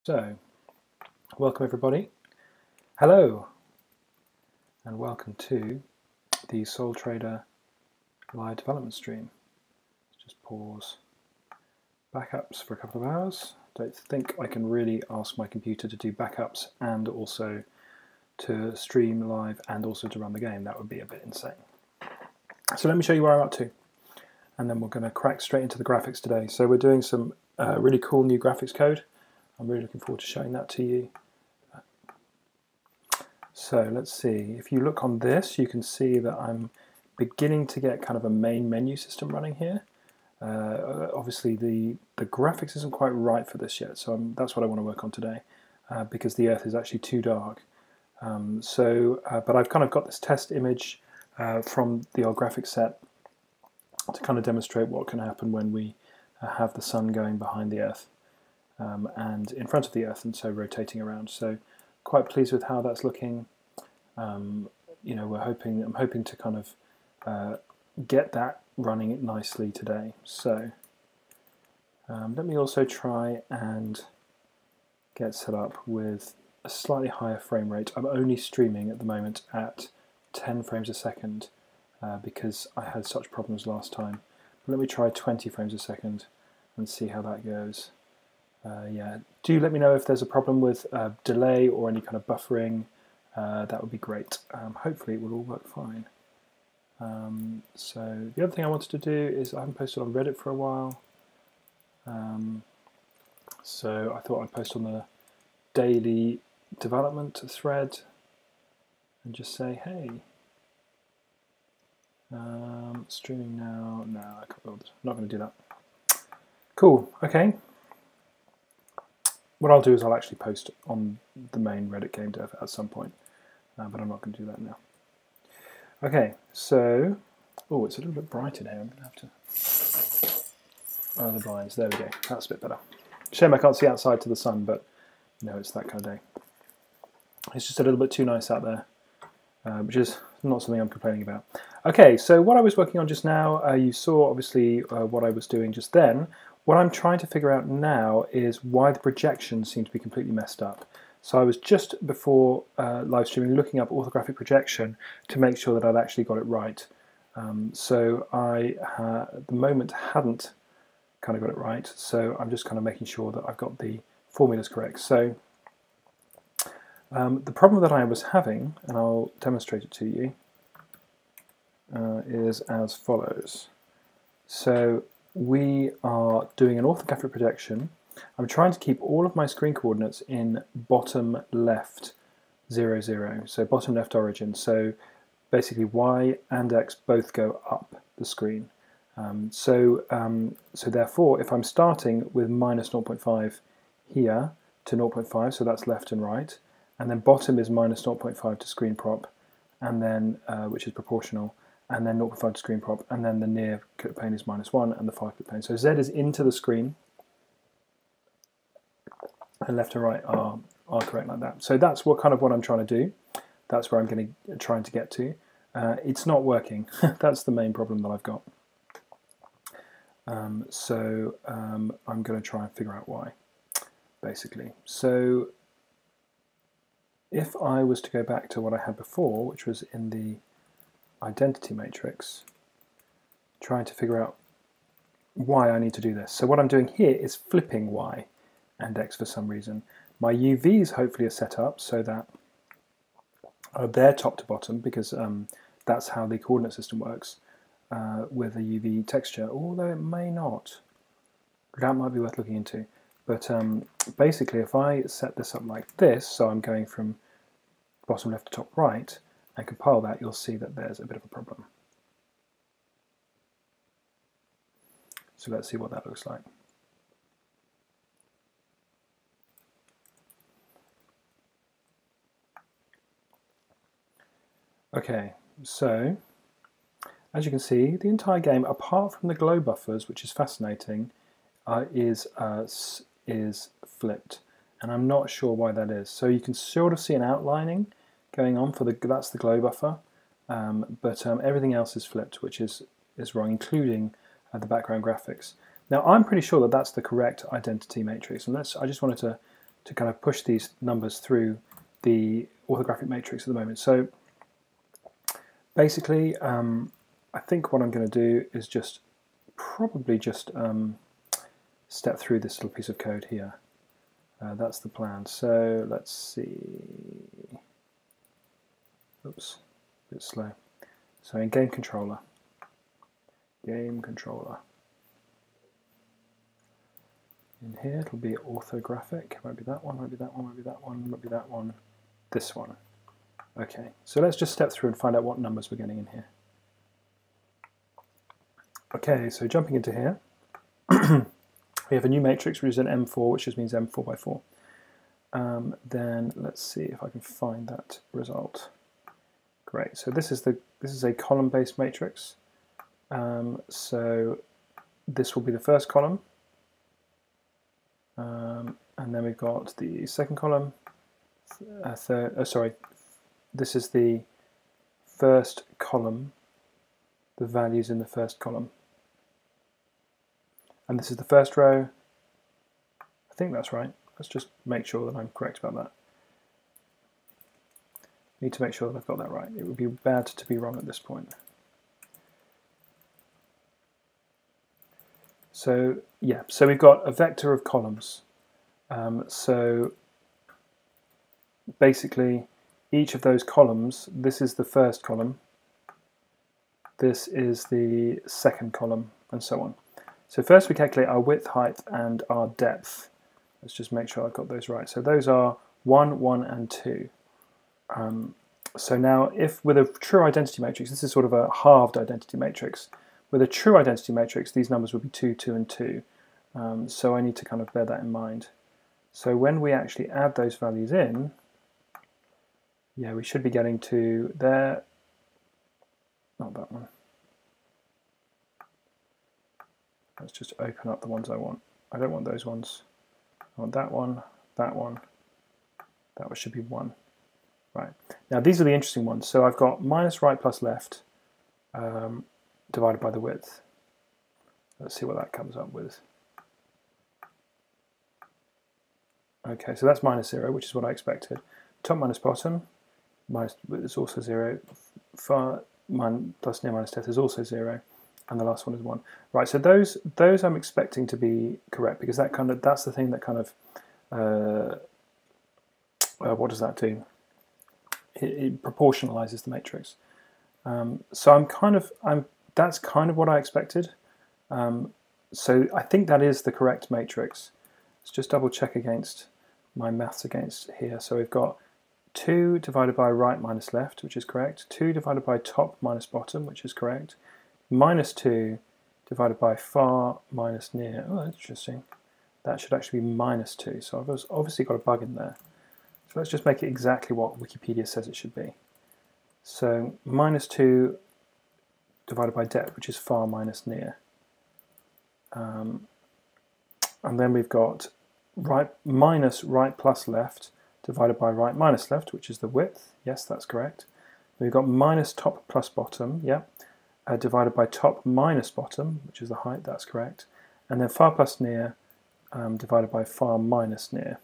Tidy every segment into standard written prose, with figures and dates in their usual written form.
So, welcome everybody. Hello, and welcome to the Sole Trader live development stream. Let's just pause backups for a couple of hours. Don't think I can really ask my computer to do backups and also to stream live and also to run the game. That would be a bit insane. So let me show you where I'm up to, and then we're going to crack straight into the graphics today. So we're doing some really cool new graphics code. I'm really looking forward to showing that to you. So let's see, if you look on this, you can see that I'm beginning to get kind of a main menu system running here. Obviously the graphics isn't quite right for this yet, so that's what I want to work on today, because the earth is actually too dark. But I've kind of got this test image from the old graphics set to kind of demonstrate what can happen when we have the sun going behind the earth. And in front of the earth, and so rotating around. So quite pleased with how that's looking. You know, I'm hoping to kind of get that running nicely today. So let me also try and get set up with a slightly higher frame rate. I'm only streaming at the moment at 10 frames a second because I had such problems last time. But let me try 20 frames a second and see how that goes. Yeah, do let me know if there's a problem with delay or any kind of buffering. That would be great. Hopefully it will all work fine. So the other thing I wanted to do is I haven't posted on Reddit for a while. So I thought I'd post on the daily development thread and just say, hey, streaming now. No, I can't build. I'm not going to do that. Cool, okay. What I'll do is I'll actually post on the main Reddit game dev at some point, but I'm not going to do that now. Okay, so, oh, it's a little bit bright in here. I'm going to have to, the blinds, there we go, that's a bit better. Shame I can't see outside to the sun, but you know, it's that kind of day. It's just a little bit too nice out there, which is not something I'm complaining about. Okay, so what I was working on just now, you saw obviously what I was doing just then. What I'm trying to figure out now is why the projections seem to be completely messed up. So I was just before live streaming looking up orthographic projection to make sure that I'd actually got it right. So I, at the moment, hadn't kind of got it right. So I'm just kind of making sure that I've got the formulas correct. So the problem that I was having, and I'll demonstrate it to you, is as follows. So we are doing an orthographic projection. I'm trying to keep all of my screen coordinates in bottom left 0, 0, so bottom left origin. So basically y and x both go up the screen. So therefore, if I'm starting with minus 0.5 here to 0.5, so that's left and right, and then bottom is minus 0.5 to screen prop, and then which is proportional, and then 0.5 to screen prop, and then the near clip pane is -1, and the far clip pane. So Z is into the screen, and left and right are correct like that. So that's what I'm trying to do. That's where I'm trying to get to. It's not working. That's the main problem that I've got. I'm going to try and figure out why, basically. So if I was to go back to what I had before, which was in the identity matrix, trying to figure out why I need to do this. So what I'm doing here is flipping y and x for some reason. My UVs hopefully are set up so that they're top to bottom, because that's how the coordinate system works with a UV texture, although it may not. That might be worth looking into. But basically if I set this up like this, so I'm going from bottom left to top right, and compile that, you'll see that there's a bit of a problem. So let's see what that looks like. Okay, so as you can see, the entire game, apart from the glow buffers, which is fascinating, is flipped, and I'm not sure why that is. So you can sort of see an outlining going on for that's the glow buffer, but everything else is flipped, which is wrong, including the background graphics. Now I'm pretty sure that that's the correct identity matrix, and I just wanted to to kind of push these numbers through the orthographic matrix at the moment. So basically, I think what I'm going to do is probably just step through this little piece of code here. That's the plan. So let's see. Oops, a bit slow. So in game controller. In here it'll be orthographic. Might be that one, might be that one, might be that one, might be that one, this one. Okay, so let's just step through and find out what numbers we're getting in here. Okay, so jumping into here, we have a new matrix which is an M4, which just means M4 by 4. Then let's see if I can find that result. Great. So this is a column-based matrix. So this will be the first column, and then we've got the second column. This is the first column. The values in the first column. And this is the first row. I think that's right. Let's just make sure that I'm correct about that. Need to make sure that I've got that right. It would be bad to be wrong at this point. So yeah, so we've got a vector of columns. So basically, each of those columns, this is the first column, this is the second column, and so on. So first we calculate our width, height, and our depth. Let's just make sure I've got those right. So those are 1, 1, and 2. So now, if with a true identity matrix, this is sort of a halved identity matrix. With a true identity matrix, these numbers would be 2, 2, and 2. So I need to kind of bear that in mind. So when we actually add those values in, yeah, we should be getting to there. Not that one. Let's just open up the ones I want. I don't want those ones. I want that one, that one. That one should be 1. Right. Now these are the interesting ones. So I've got minus right plus left divided by the width. Let's see what that comes up with. Okay, so that's minus 0, which is what I expected. Top minus bottom, minus is also 0. Far plus near minus depth is also 0, and the last one is 1. Right. So those I'm expecting to be correct, because that's the thing that kind of what does that do? It proportionalizes the matrix. So that's kind of what I expected. So I think that is the correct matrix. Let's just double check against my maths against here. So we've got 2 divided by right minus left, which is correct. 2 divided by top minus bottom, which is correct. Minus 2 divided by far minus near. Oh, that's interesting. That should actually be minus 2. So I've obviously got a bug in there. So let's just make it exactly what Wikipedia says it should be. So minus 2 divided by depth, which is far minus near. And then we've got right minus right plus left divided by right minus left, which is the width. Yes, that's correct. We've got minus top plus bottom, yeah, divided by top minus bottom, which is the height. That's correct. And then far plus near divided by far minus near.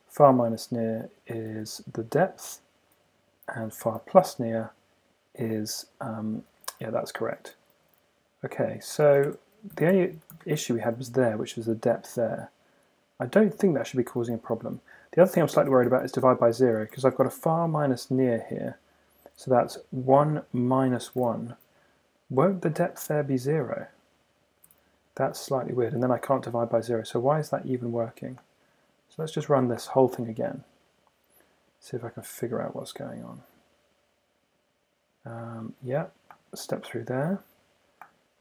Far minus near is the depth, and far plus near is, yeah, that's correct. Okay, so the only issue we had was there, which was the depth there. I don't think that should be causing a problem. The other thing I'm slightly worried about is divide by 0, because I've got a far minus near here. So that's 1 minus 1. Won't the depth there be 0? That's slightly weird, and then I can't divide by 0. So why is that even working? So let's just run this whole thing again. See if I can figure out what's going on. Yeah, step through there.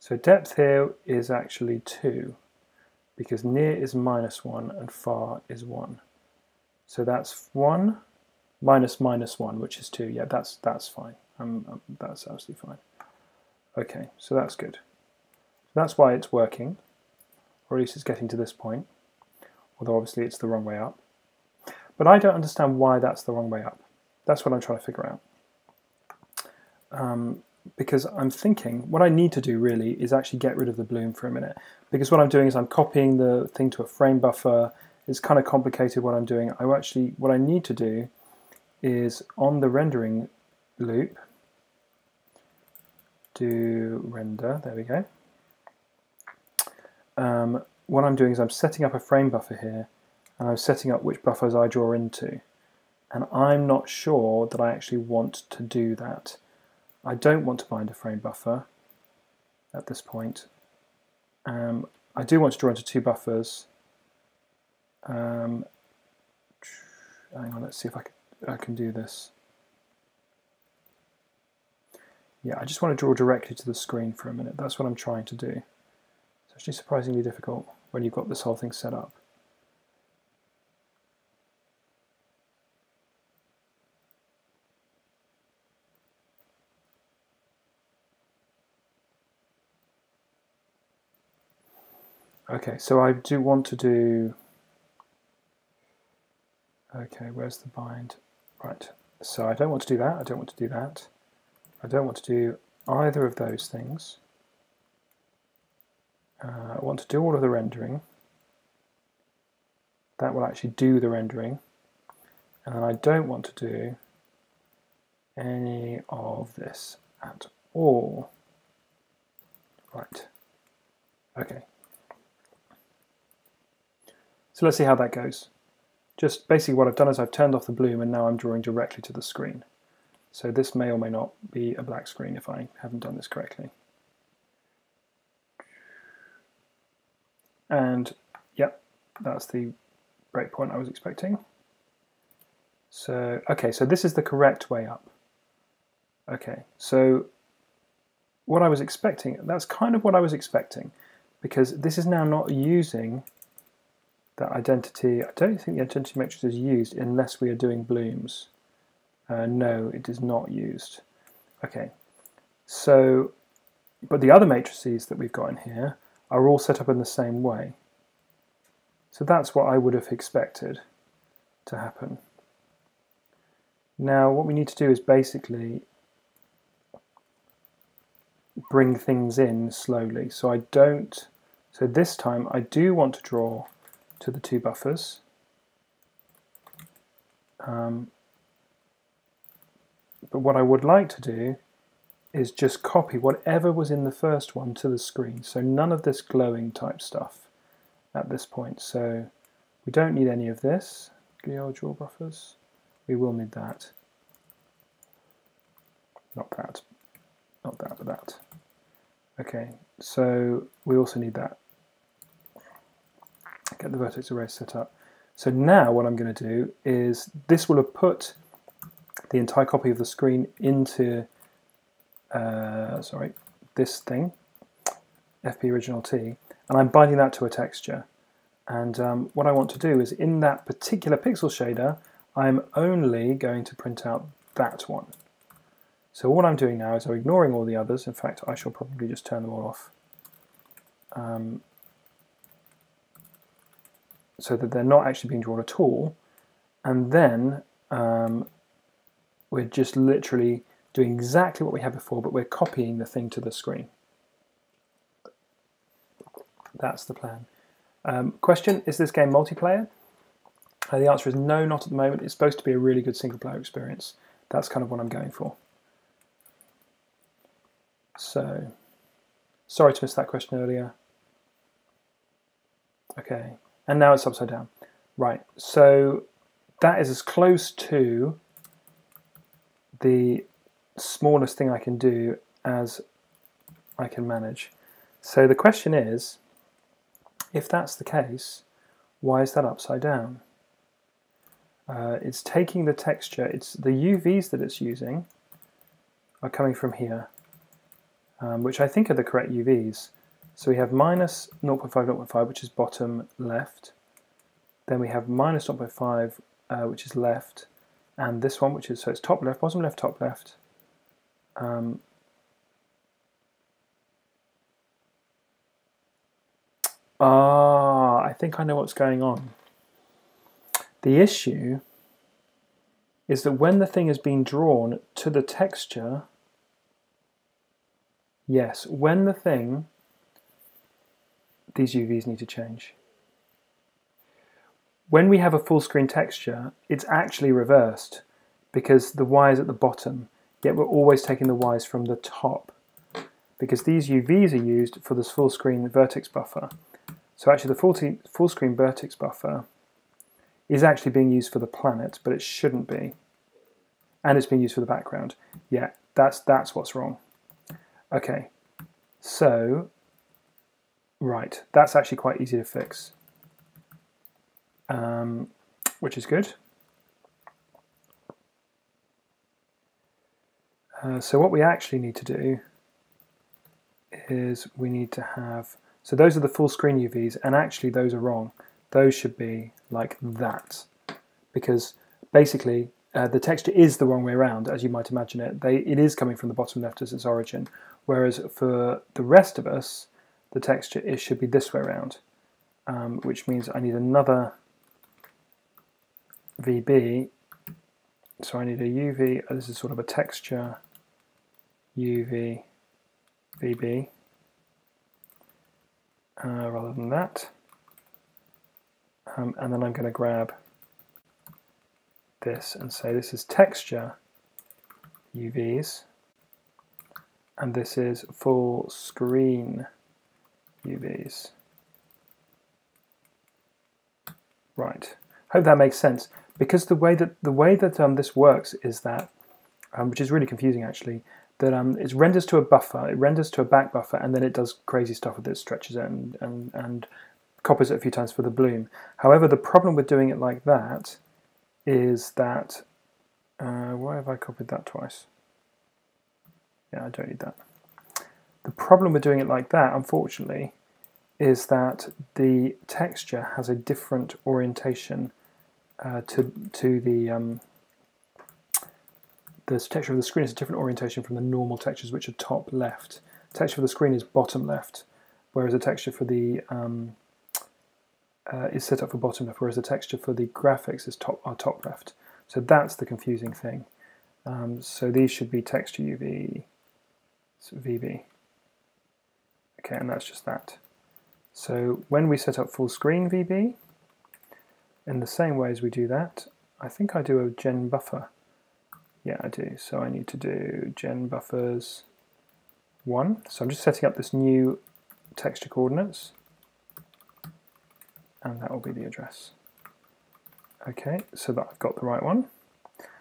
So depth here is actually 2, because near is minus 1 and far is 1. So that's 1 minus minus 1, which is 2. Yeah, that's fine. That's absolutely fine. Okay, so that's good. So that's why it's working, or at least it's getting to this point, although obviously it's the wrong way up. But I don't understand why that's the wrong way up. That's what I'm trying to figure out. Because I'm thinking what I need to do really is actually get rid of the bloom for a minute, because what I'm doing is I'm copying the thing to a frame buffer, it's kind of complicated what I'm doing. What I need to do is on the rendering loop, do render, there we go. What I'm doing is I'm setting up a frame buffer here, and I'm setting up which buffers I draw into. And I'm not sure that I actually want to do that. I don't want to bind a frame buffer at this point. I do want to draw into two buffers. Hang on, let's see if I can do this. Yeah, I just want to draw directly to the screen for a minute. That's what I'm trying to do. It's actually surprisingly difficult when you've got this whole thing set up. Okay, so I do want to do... Okay, where's the bind? Right, so I don't want to do that, I don't want to do that. I don't want to do either of those things. I want to do all of the rendering. That will actually do the rendering. And then I don't want to do any of this at all. Right, okay. So let's see how that goes. Just basically what I've done is I've turned off the bloom and now I'm drawing directly to the screen. So this may or may not be a black screen if I haven't done this correctly. And yep, that's the breakpoint I was expecting. So, okay, so this is the correct way up. Okay, so what I was expecting, that's kind of what I was expecting, because this is now not using that identity. I don't think the identity matrix is used unless we are doing blooms. No, it is not used. Okay, so, but the other matrices that we've got in here are all set up in the same way. So that's what I would have expected to happen. Now what we need to do is basically bring things in slowly. So this time I do want to draw to the two buffers. But what I would like to do is just copy whatever was in the first one to the screen. So none of this glowing type stuff at this point. So we don't need any of this. Glio draw buffers. We will need that. Not that. Not that, but that. Okay, so we also need that. Get the vertex array set up. So now what I'm going to do is this will have put the entire copy of the screen into this thing, FP original T, and I'm binding that to a texture. And what I want to do is in that particular pixel shader, I'm only going to print out that one. So what I'm doing now is I'm ignoring all the others. In fact, I shall probably just turn them all off. So that they're not actually being drawn at all. And then we're just literally doing exactly what we had before, but we're copying the thing to the screen. That's the plan. Question, is this game multiplayer? The answer is no, not at the moment. It's supposed to be a really good single player experience. That's kind of what I'm going for. So, sorry to miss that question earlier. Okay, and now it's upside down. Right, so that is as close to the smallest thing I can do as I can manage. So the question is, if that's the case, why is that upside down? It's taking the texture, it's the UVs that it's using are coming from here, which I think are the correct UVs. So we have minus 0.5, 0.5, which is bottom left. Then we have minus 0.5, which is left. And this one, which is, so it's top left, bottom left, top left. I think I know what's going on. The issue is that when the thing is being drawn to the texture, yes, when the thing, these UVs need to change. when we have a full screen texture, it's actually reversed because the Y is at the bottom, yet we're always taking the Ys from the top because these UVs are used for this full screen vertex buffer. So actually the full screen vertex buffer is actually being used for the planet, but it shouldn't be. And it's being used for the background. Yeah, that's what's wrong. Okay, so, right, that's actually quite easy to fix, which is good. So what we actually need to do is we need to have, so those are the full screen UVs, and actually those are wrong. Those should be like that, because basically the texture is the wrong way around, as you might imagine it. It is coming from the bottom left as its origin, whereas for the rest of us, the texture should be this way around, which means I need another VB. So I need a UV, this is sort of a texture UV VB rather than that. And then I'm going to grab this and say this is texture UVs, and this is full screen UVs. Right. Hope that makes sense. Because the way that this works is that, which is really confusing actually, that it renders to a buffer, it renders to a back buffer, and then it does crazy stuff with it, stretches it and copies it a few times for the bloom. However, the problem with doing it like that is that, why have I copied that twice? Yeah, I don't need that. The problem with doing it like that, unfortunately, is that the texture has a different orientation to the texture of the screen is a different orientation from the normal textures, which are top left. Texture for the screen is bottom left, whereas the texture for the is set up for bottom left, whereas the texture for the graphics is top left. So that's the confusing thing. So these should be texture UV, VB. Okay, and that's just that. So when we set up full screen VB, in the same way as we do that, I think I do a gen buffer. Yeah, I do. So I need to do gen buffers 1. So I'm just setting up this new texture coordinates, and that will be the address. Okay, so that I've got the right one.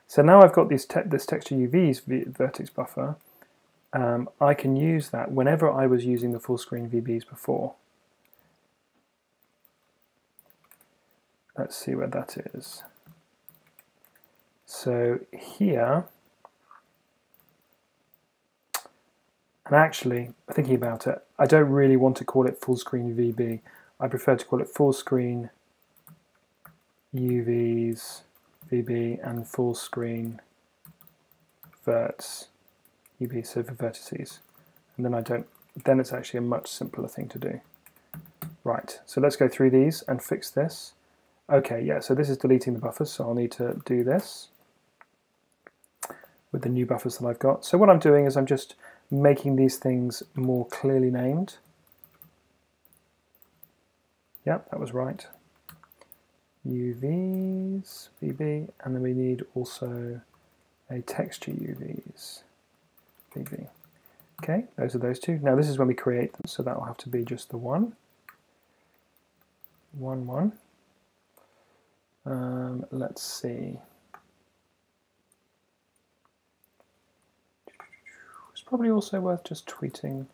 So now I've got this texture UV's vertex buffer. I can use that whenever I was using the full screen VBs before. Let's see where that is. So here, and actually thinking about it, I don't really want to call it full screen VB. I prefer to call it full screen UVs VB and full screen verts UV, so for vertices. And then it's actually a much simpler thing to do. Right, so let's go through these and fix this. Okay, yeah, so this is deleting the buffers, so I'll need to do this with the new buffers that I've got. So what I'm doing is I'm just making these things more clearly named. Yep, that was right. UVs, VB, and then we need also a texture UVs, VB. Okay, those are those two. Now this is when we create them, so that will have to be just the 1. 1, 1. Let's see. It's probably also worth just tweeting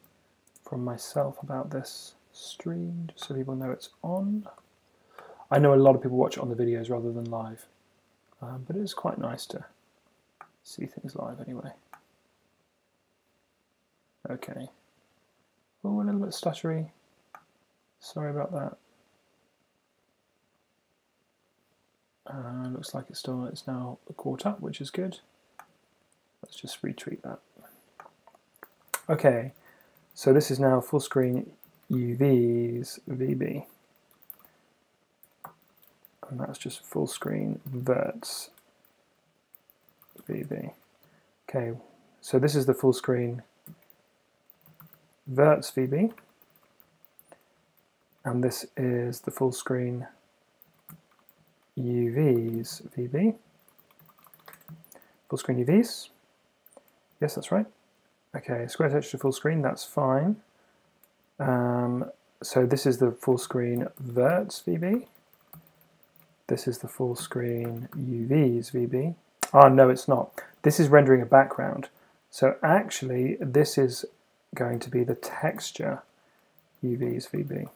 from myself about this stream, just so people know it's on. I know a lot of people watch it on the videos rather than live, but it is quite nice to see things live anyway. Okay. Oh, a little bit stuttery. Sorry about that. Looks like it's now caught up, which is good. Let's just retweet that. Okay, so this is now full screen UVs VB. And that's just full screen verts VB. Okay, so this is the full screen verts VB. And this is the full screen UVs VB. Full screen UVs. Yes, that's right. Okay, square texture full screen, that's fine. So this is the full screen verts VB. This is the full screen UVs VB. Oh, no, it's not. This is rendering a background. So actually, this is going to be the texture UVs VB.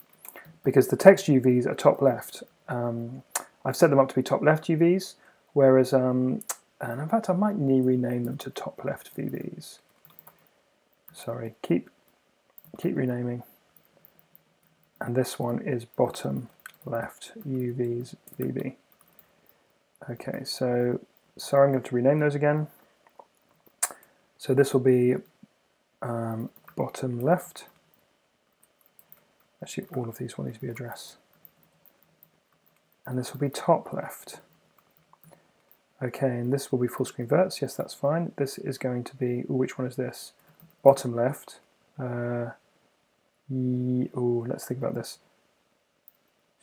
Because the text UVs are top left. I've set them up to be top left UVs, whereas, and in fact I might rename them to top left VBs. Sorry, keep renaming. And this one is bottom left UVs VB. Okay, so sorry, I'm going to rename those again. So this will be bottom left. Actually, all of these will need to be address. And this will be top left. Okay, and this will be full screen verts. Yes, that's fine. This is going to be, ooh, which one is this? Bottom left. Let's think about this.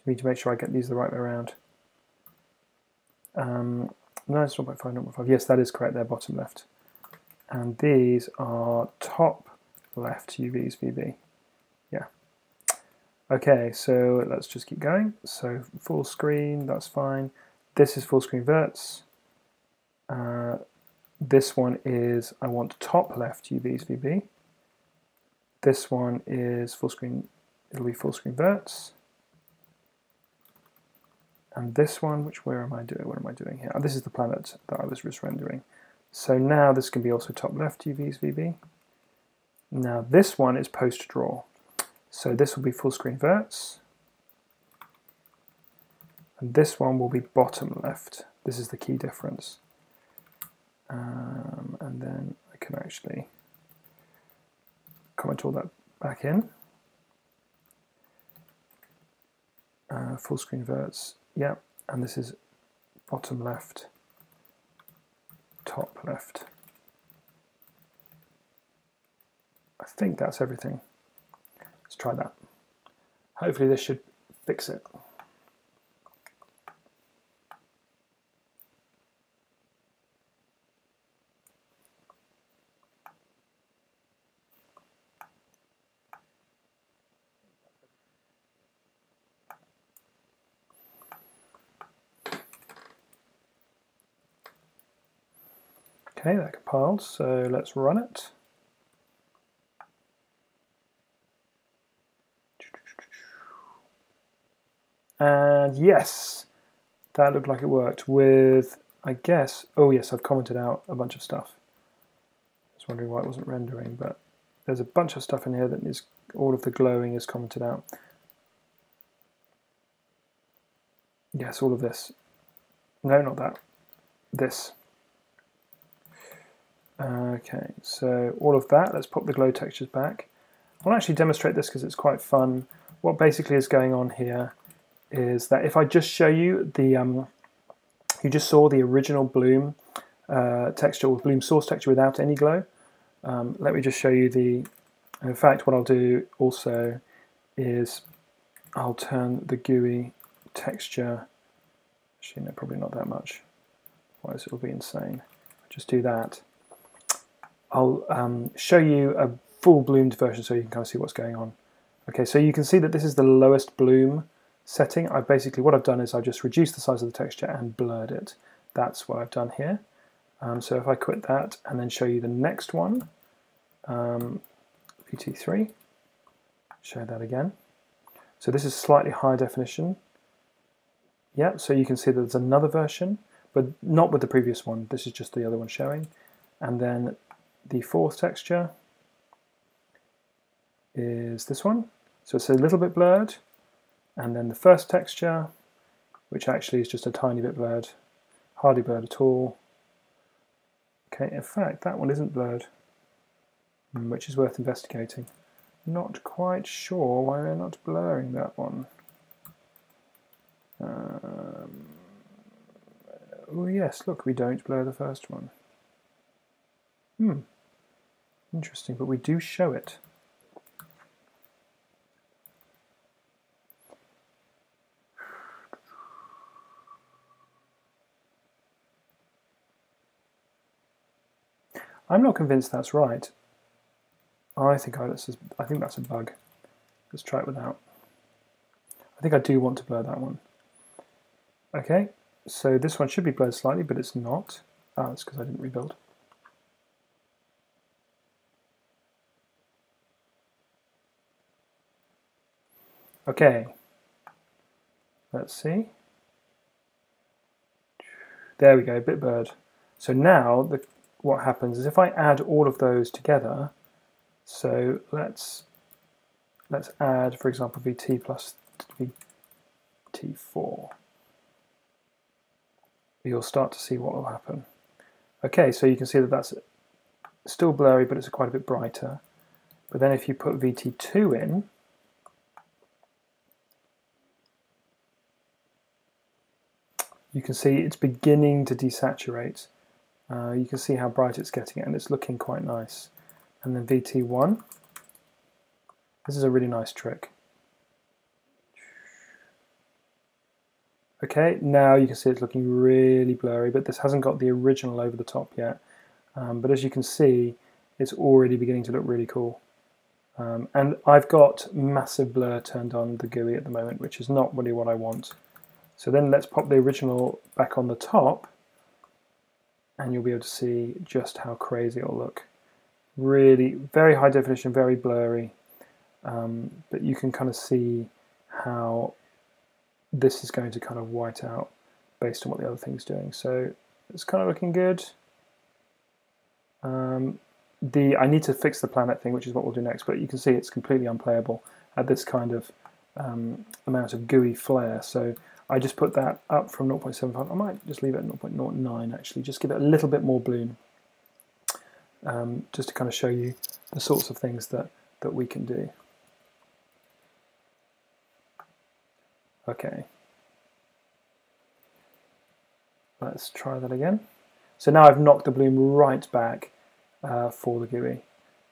I need to make sure I get these the right way around. No, it's 0.5, 0.5. Yes, that is correct. They're bottom left. And these are top left UVs VB. Yeah. Okay, so let's just keep going. So full screen, that's fine. This is full screen verts. This one is, I want top left UVs VB. This one is full screen, it'll be full screen verts. And this one, where am I doing? What am I doing here? Oh, this is the planet that I was just rendering. So now this can be also top left UVs VB. Now this one is post draw. So this will be full screen verts. And this one will be bottom left. This is the key difference. And then I can actually comment all that back in. Full screen verts, yeah, and this is bottom left, top left. I think that's everything. Let's try that. Hopefully this should fix it. Okay, that compiled, so let's run it. And yes, that looked like it worked with, I guess, oh yes, I've commented out a bunch of stuff. I was wondering why it wasn't rendering, but there's a bunch of stuff in here that is, all of the glowing is commented out. Yes, all of this. No, not that. This. Okay, so all of that, let's pop the glow textures back. I'll actually demonstrate this because it's quite fun. What basically is going on here is that if I just show you the, you just saw the original bloom texture, or bloom source texture without any glow. Let me just show you the, in fact what I'll do also is I'll turn the GUI texture, actually no, probably not that much, otherwise it'll be insane. Just do that. I'll show you a full bloomed version so you can kind of see what's going on. Okay, so you can see that this is the lowest bloom setting. What I've done is I've just reduced the size of the texture and blurred it. That's what I've done here. So if I quit that and then show you the next one, PT3, show that again. So this is slightly higher definition. Yeah, so you can see that there's another version, but not with the previous one. This is just the other one showing. And then the fourth texture is this one. So it's a little bit blurred. And then the first texture, which actually is just a tiny bit blurred, hardly blurred at all. Okay, in fact, that one isn't blurred, which is worth investigating. Not quite sure why they're not blurring that one. Oh yes, look, we don't blur the first one. Interesting, but we do show it. I'm not convinced that's right. I think that's a bug. Let's try it without. I think I do want to blur that one. Okay, so this one should be blurred slightly, but it's not. Oh, it's because I didn't rebuild. Okay, let's see. There we go, a bit blurred. So now what happens is if I add all of those together, so let's add, for example, VT plus VT4. You'll start to see what will happen. Okay, so you can see that that's still blurry, but it's quite a bit brighter. But then if you put VT2 in, you can see it's beginning to desaturate. You can see how bright it's getting, and it's looking quite nice. And then VT1, this is a really nice trick. Okay, now you can see it's looking really blurry, but this hasn't got the original over the top yet. But as you can see, it's already beginning to look really cool. And I've got massive blur turned on the GUI at the moment, which is not really what I want. So then let's pop the original back on the top, and you'll be able to see just how crazy it'll look. Really, very high definition, very blurry, but you can kind of see how this is going to kind of white out based on what the other thing's doing. So it's kind of looking good. I need to fix the planet thing, which is what we'll do next, but you can see it's completely unplayable at this kind of amount of GUI flare. So I just put that up from 0.75. I might just leave it at 0.09 actually, just give it a little bit more bloom, just to kind of show you the sorts of things that we can do. Okay, let's try that again. So now I've knocked the bloom right back for the GUI,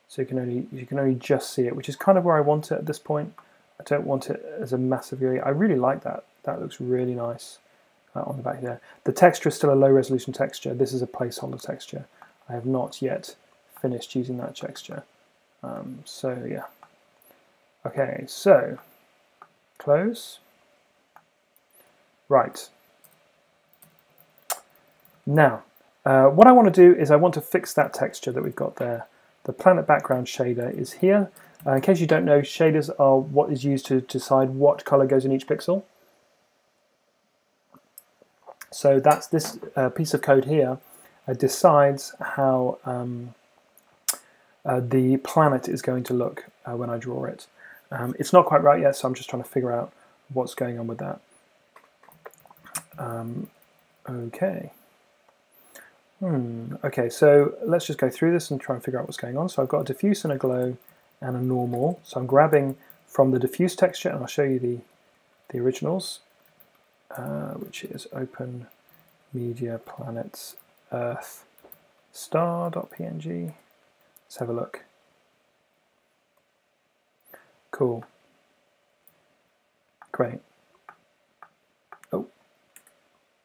so you can only just see it, which is kind of where I want it at this point. I don't want it as a massive GUI. I really like that. That looks really nice on the back there. The texture is still a low resolution texture. This is a placeholder texture. I have not yet finished using that texture. So yeah. Okay, so close. Right. Now, what I want to do is I want to fix that texture that we've got there. The planet background shader is here. In case you don't know, shaders are what is used to decide what color goes in each pixel. So that's this piece of code here decides how the planet is going to look when I draw it. It's not quite right yet, so I'm just trying to figure out what's going on with that. Okay. Okay, so let's just go through this and try and figure out what's going on. So I've got a diffuse and a glow and a normal. So I'm grabbing from the diffuse texture, and I'll show you the originals, which is Open Media Planets Earth star.png. Let's have a look. Cool. Great. Oh,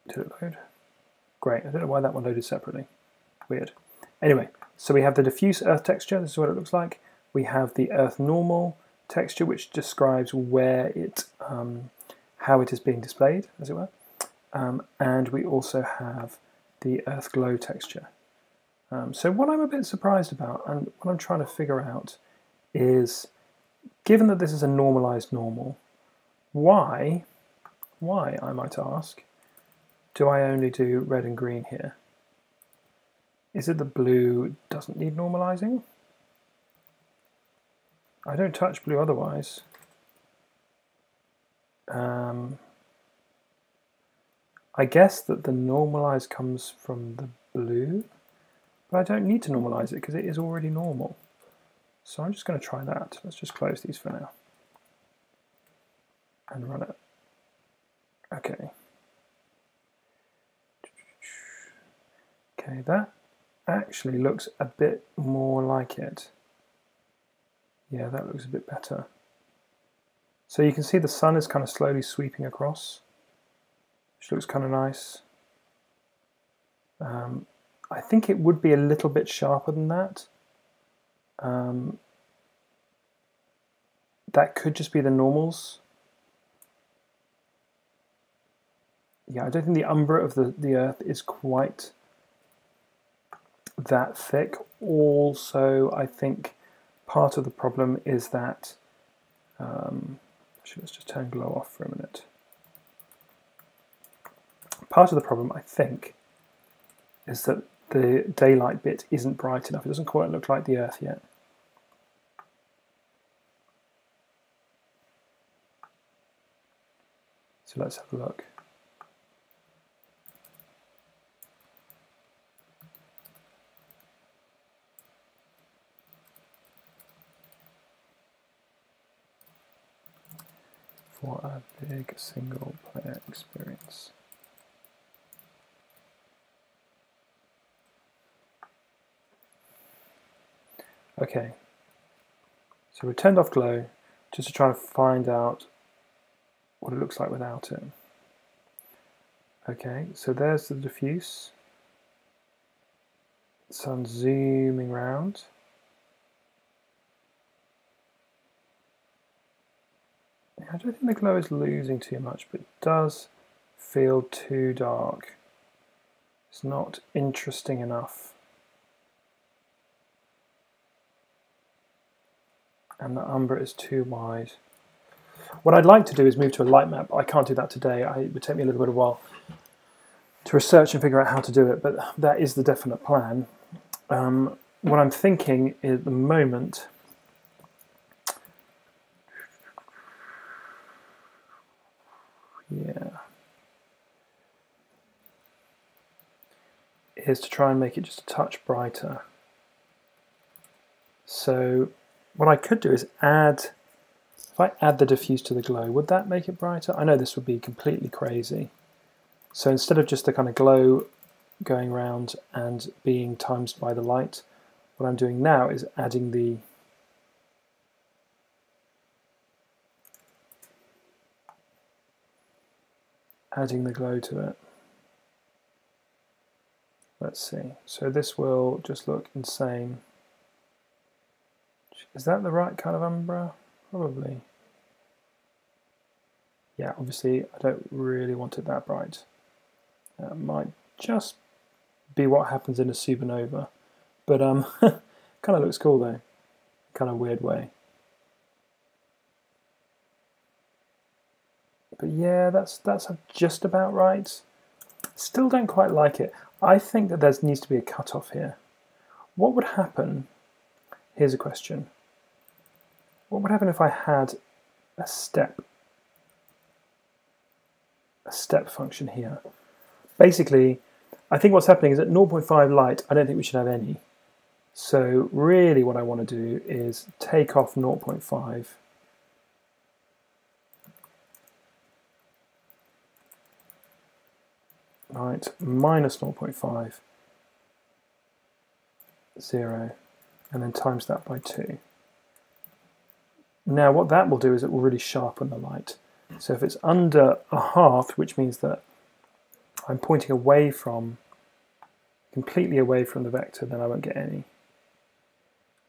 did it load? Great. I don't know why that one loaded separately. Weird. Anyway, so we have the diffuse Earth texture. This is what it looks like. We have the Earth normal texture, which describes where it, how it is being displayed, as it were. And we also have the Earth glow texture. So what I'm a bit surprised about, and what I'm trying to figure out, is given that this is a normalized normal, why, I might ask, do I only do red and green here? Is it the blue doesn't need normalizing? I don't touch blue otherwise. I guess that the normalize comes from the blue, but I don't need to normalize it because it is already normal. So I'm just going to try that. Let's just close these for now and run it. Okay. Okay, that actually looks a bit more like it. Yeah, that looks a bit better. So you can see the sun is kind of slowly sweeping across, which looks kind of nice. I think it would be a little bit sharper than that. That could just be the normals. Yeah, I don't think the umbra of the Earth is quite that thick. Also, I think part of the problem is that, actually let's just turn glow off for a minute. Part of the problem, I think, is that the daylight bit isn't bright enough. It doesn't quite look like the Earth yet. So let's have a look. For a big single player experience. Okay, so we turned off glow just to try and find out what it looks like without it. Okay, so there's the diffuse. Sun zooming round. I don't think the glow is losing too much, but it does feel too dark. It's not interesting enough. And the umbra is too wide. What I'd like to do is move to a light map. I can't do that today. It would take me a little bit of a while to research and figure out how to do it, but that is the definite plan. What I'm thinking at the moment is to try and make it just a touch brighter. So what I could do is add, if I add the diffuse to the glow, would that make it brighter? I know this would be completely crazy. So instead of just the kind of glow going around and being times by the light, what I'm doing now is adding the glow to it. Let's see. So this will just look insane. Is that the right kind of umbra? Probably. Yeah, obviously I don't really want it that bright. That might just be what happens in a supernova. But kind of looks cool though. Kind of weird way. But yeah, that's just about right. Still don't quite like it. I think that there needs to be a cutoff here. What would happen? Here's a question. What would happen if I had a step function here? Basically, I think what's happening is at 0.5 light, I don't think we should have any. So really what I want to do is take off 0.5. Right, minus 0.5, 0, and then times that by 2. Now what that will do is it will really sharpen the light. So if it's under a half, which means that I'm pointing away from, completely away from the vector, then I won't get any.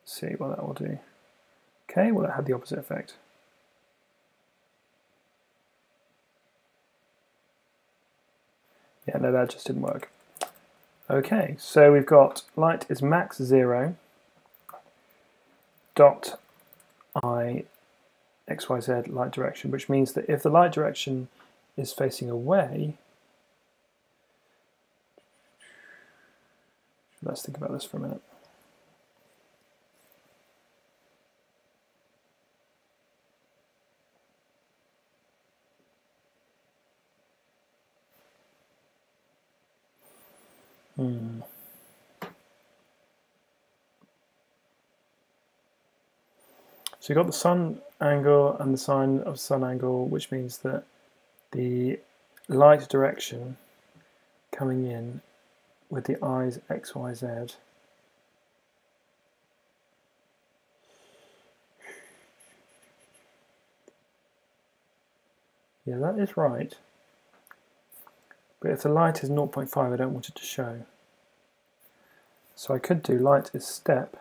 Let's see what that will do. Okay, well that had the opposite effect. Yeah, no, that just didn't work. Okay, so we've got light is max 0, dot I xyz light direction, which means that if the light direction is facing away, let's think about this for a minute. So you've got the sun angle and the sine of sun angle, which means that the light direction coming in with the eyes x, y, z yeah, that is right. But if the light is 0.5, I don't want it to show. So I could do light is step.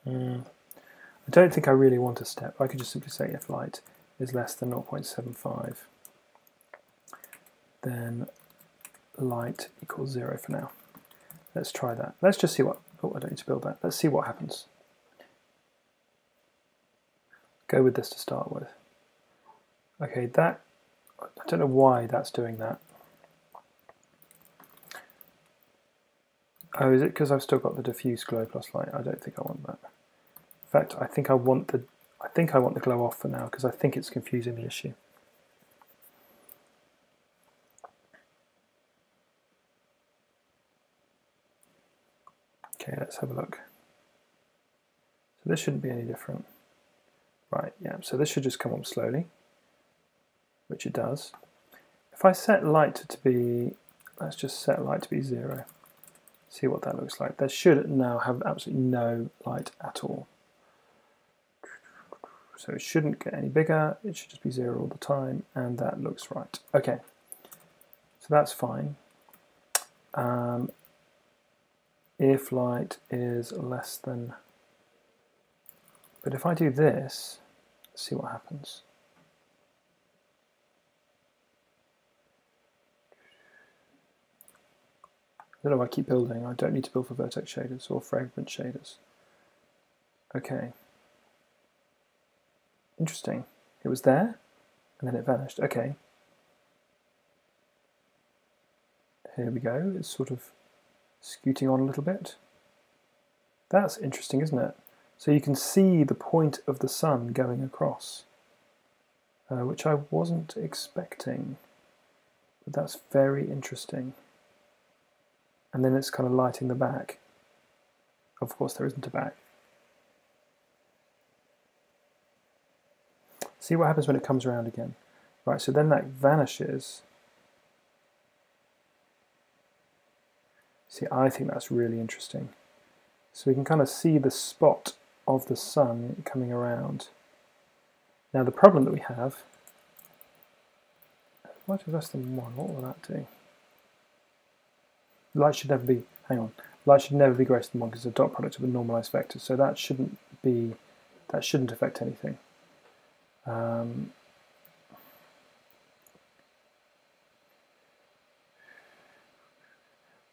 I don't think I really want a step. I could just simply say if light is less than 0.75, then light equals 0 for now. Let's try that. Let's just see what... Oh, I don't need to build that. Let's see what happens. Go with this to start with. Okay, that... I don't know why that's doing that. Oh, is it because I've still got the diffuse glow plus light? I don't think I want that. In fact, I think I want the glow off for now because I think it's confusing the issue. Okay, let's have a look. So this shouldn't be any different. Right, yeah, so this should just come up slowly, which it does. If I set light to be, let's just set light to be 0. See what that looks like. There should now have absolutely no light at all. So it shouldn't get any bigger, it should just be 0 all the time, and that looks right. Okay, so that's fine. If light is less than... But if I do this, let's see what happens. I don't know why I keep building. I don't need to build for vertex shaders or fragment shaders. Okay. Interesting. It was there, and then it vanished. Okay. Here we go. It's sort of scooting on a little bit. That's interesting, isn't it? So you can see the point of the sun going across, which I wasn't expecting. But that's very interesting. And then it's kind of lighting the back. Of course, there isn't a back. See what happens when it comes around again. Right, so then that vanishes. See, I think that's really interesting. So we can kind of see the spot of the sun coming around. Now the problem that we have, light is less than 1, what will that do? Light should never be, hang on, light should never be greater than 1 because it's a dot product of a normalized vector, so that shouldn't affect anything.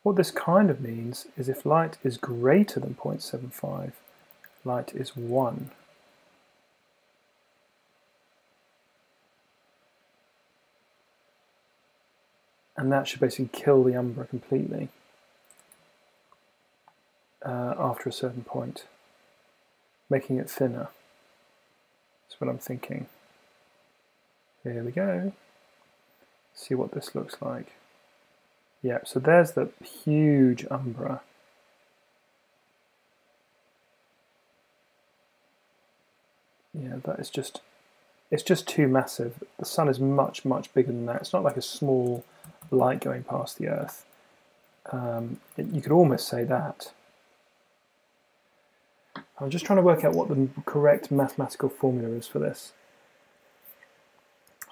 What this kind of means is if light is greater than 0.75, light is 1. And that should basically kill the umbra completely after a certain point, making it thinner. That's what I'm thinking. Here we go. See what this looks like. Yeah, so there's the huge umbra. Yeah, that is just, it's just too massive. The sun is much, much bigger than that. It's not like a small light going past the Earth. You could almost say that. I'm just trying to work out what the correct mathematical formula is for this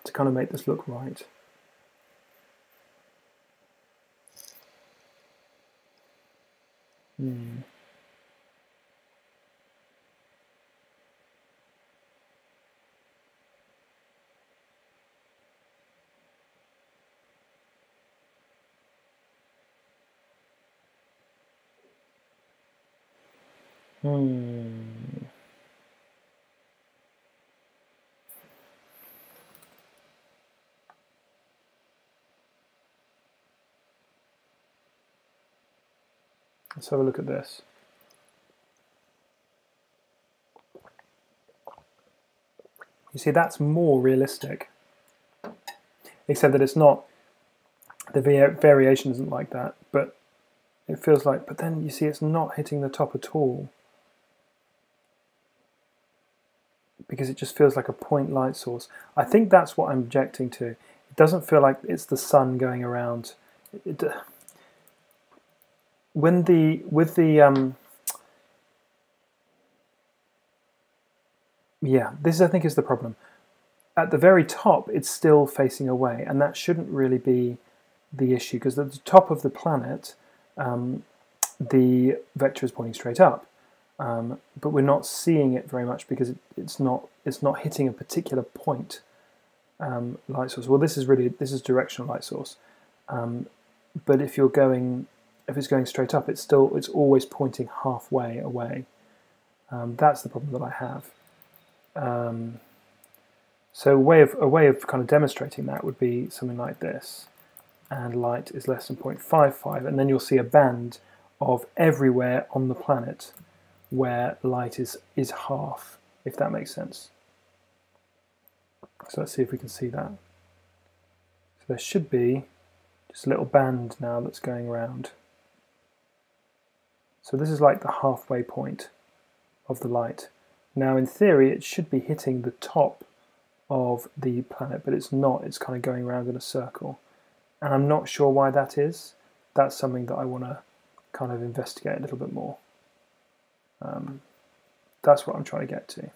to kind of make this look right. Let's have a look at this. You see, that's more realistic, except that it's not, the variation isn't like that, but it feels like, but then you see it's not hitting the top at all, because it just feels like a point light source. I think that's what I'm objecting to. It doesn't feel like it's the sun going around. Yeah, this I think is the problem. at the very top, it's still facing away, and that shouldn't really be the issue, because at the top of the planet, the vector is pointing straight up, but we're not seeing it very much because it's not hitting a particular point light source. Well, this is directional light source, but if it's going straight up, it's always pointing halfway away. That's the problem that I have. So a way of kind of demonstrating that would be something like this, and light is less than 0.55, and then you'll see a band of everywhere on the planet where light is half, if that makes sense. So let's see if we can see that. So there should be just a little band now that's going around. So this is like the halfway point of the light. Now in theory it should be hitting the top of the planet, but it's not. It's kind of going around in a circle. And I'm not sure why that is. That's something that I want to kind of investigate a little bit more. That's what I'm trying to get to.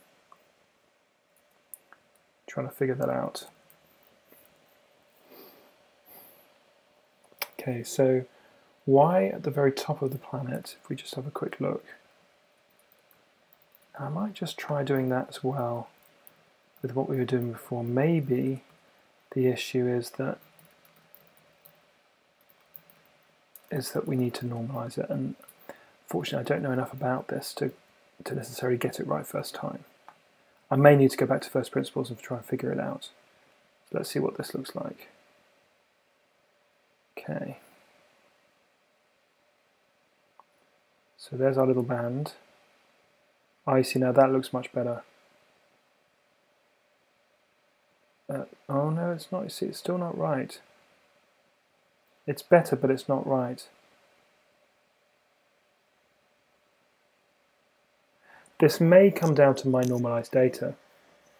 Trying to figure that out. Okay, so why at the very top of the planet, if we just have a quick look. I might just try doing that as well with what we were doing before. Maybe the issue is that we need to normalize it, and fortunately I don't know enough about this to necessarily get it right first time. I may need to go back to first principles and try and figure it out. So let's see what this looks like. Okay. So there's our little band. I see now, that looks much better. Oh no, it's not. You see, it's still not right. It's better, but it's not right. This may come down to my normalized data.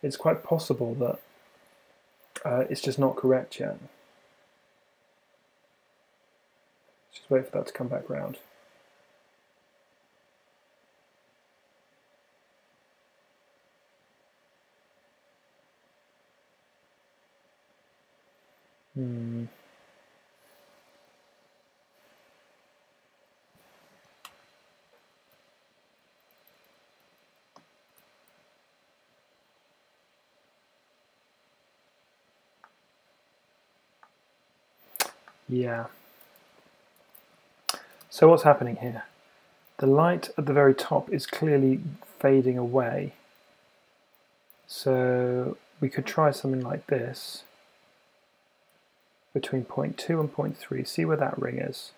It's quite possible that it's just not correct yet. Just wait for that to come back round. Yeah. So what's happening here? The light at the very top is clearly fading away. So we could try something like this between 0.2 and 0.3. See where that ring is.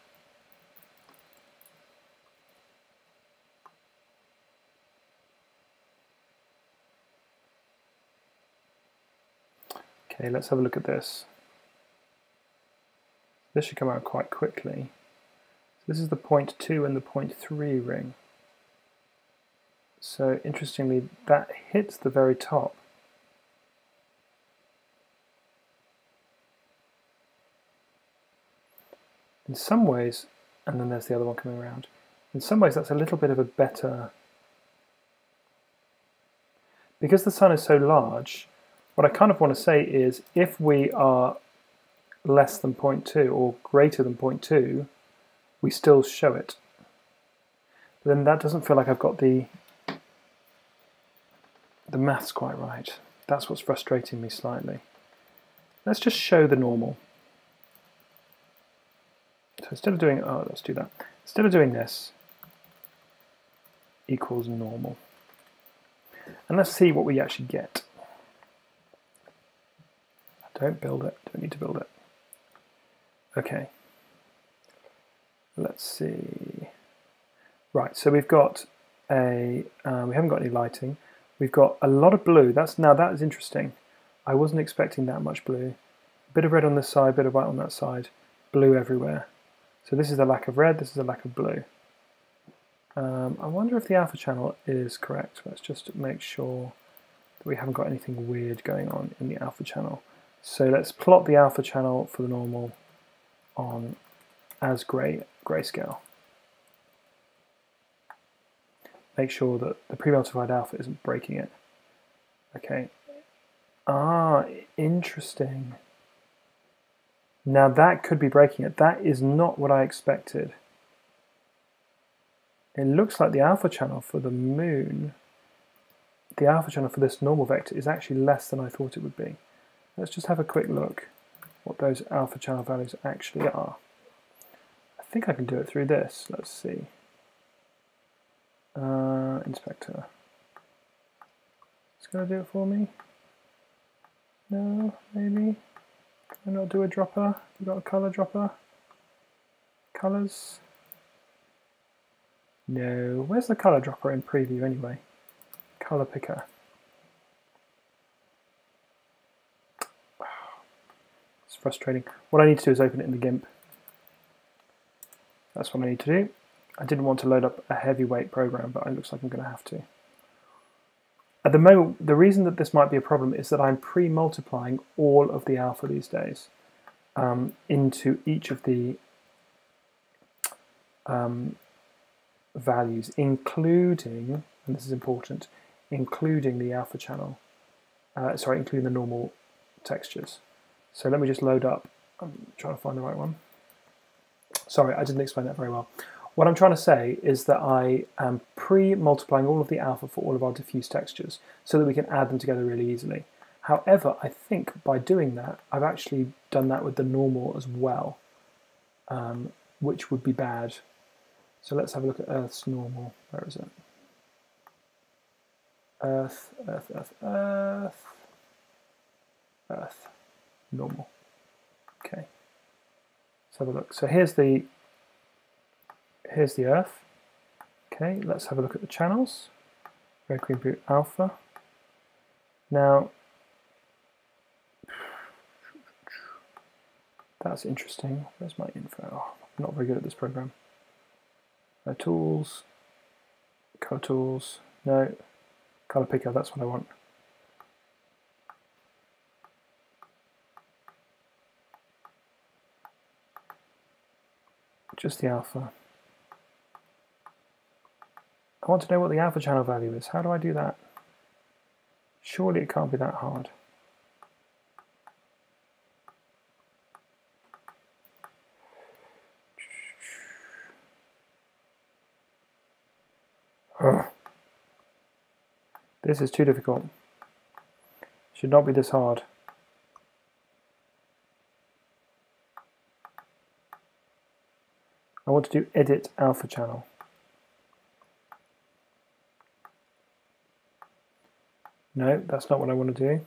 Okay, let's have a look at this. This should come out quite quickly. So this is the 0.2 and the 0.3 ring. So interestingly, that hits the very top. In some ways, and then there's the other one coming around. In some ways that's a little bit of a better... Because the sun is so large, what I kind of want to say is if we are less than 0.2 or greater than 0.2, we still show it. But then that doesn't feel like I've got the maths quite right. That's what's frustrating me slightly. Let's just show the normal. So instead of doing, let's do that. Instead of doing this, equals normal. And let's see what we actually get. Don't build it, don't need to build it. Okay, let's see. Right, so we've got we haven't got any lighting. We've got a lot of blue. Now that is interesting. I wasn't expecting that much blue. A bit of red on this side, a bit of white on that side, blue everywhere. So this is the lack of red, this is the lack of blue. I wonder if the alpha channel is correct. Let's just make sure that we haven't got anything weird going on in the alpha channel. So let's plot the alpha channel for the normal on as grayscale. Make sure that the pre-multiplied alpha isn't breaking it. Okay. Interesting. Now that could be breaking it. That is not what I expected. It looks like the alpha channel for the moon, the alpha channel for this normal vector is actually less than I thought it would be. Let's just have a quick look what those alpha channel values actually are. I think I can do it through this. Let's see. Inspector. It's going to do it for me. No, maybe. Can I not do a dropper? You got a color dropper? Colors? No. Where's the color dropper in preview anyway? Color picker. It's frustrating. What I need to do is open it in the GIMP. That's what I need to do. I didn't want to load up a heavyweight program, but it looks like I'm going to have to. At the moment, the reason that this might be a problem is that I'm pre-multiplying all of the alpha these days into each of the values, including, and this is important, including the alpha channel, including the normal textures. So let me just load up. I'm trying to find the right one. Sorry, I didn't explain that very well. What I'm trying to say is that I am pre-multiplying all of the alpha for all of our diffuse textures so that we can add them together really easily. However, I think by doing that, I've actually done that with the normal as well, which would be bad. So let's have a look at Earth's normal. Where is it? Earth, Earth, Earth, Earth, Earth, normal. Okay, let's have a look. So here's the Earth. Okay, let's have a look at the channels. Red, green, blue, alpha. Now, that's interesting. Where's my info? Oh, I'm not very good at this program. Tools, color tools, no, color picker, that's what I want. Just the alpha. I want to know what the alpha channel value is. How do I do that? Surely it can't be that hard. Ugh. This is too difficult. Should not be this hard. I want to do edit alpha channel. No, that's not what I want to do.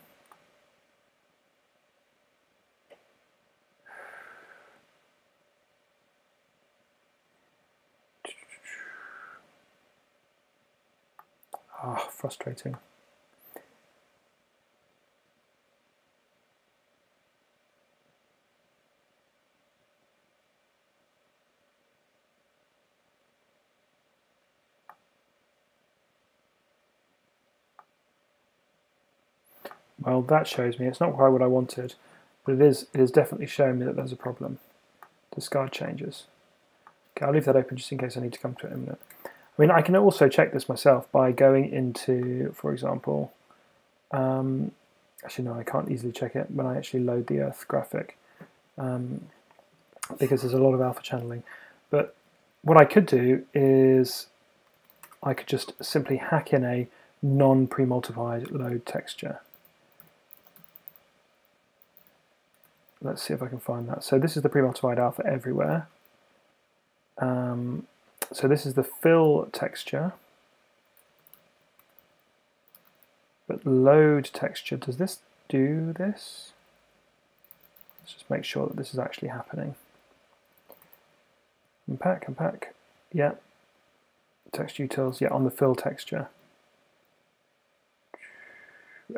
Ah, frustrating. Well, that shows me it's not quite what I wanted, but it is definitely showing me that there's a problem. Discard changes. Okay, I'll leave that open just in case I need to come to it in a minute. I mean, I can also check this myself by going into, for example, actually no, I can't easily check it when I actually load the Earth graphic because there's a lot of alpha channeling. But what I could do is I could just simply hack in a non-pre-multiplied load texture. Let's see if I can find that. So this is the pre-multiplied alpha everywhere. So this is the fill texture. But load texture, does this do this? Let's just make sure that this is actually happening. Unpack, yeah. Text utils, yeah, on the fill texture.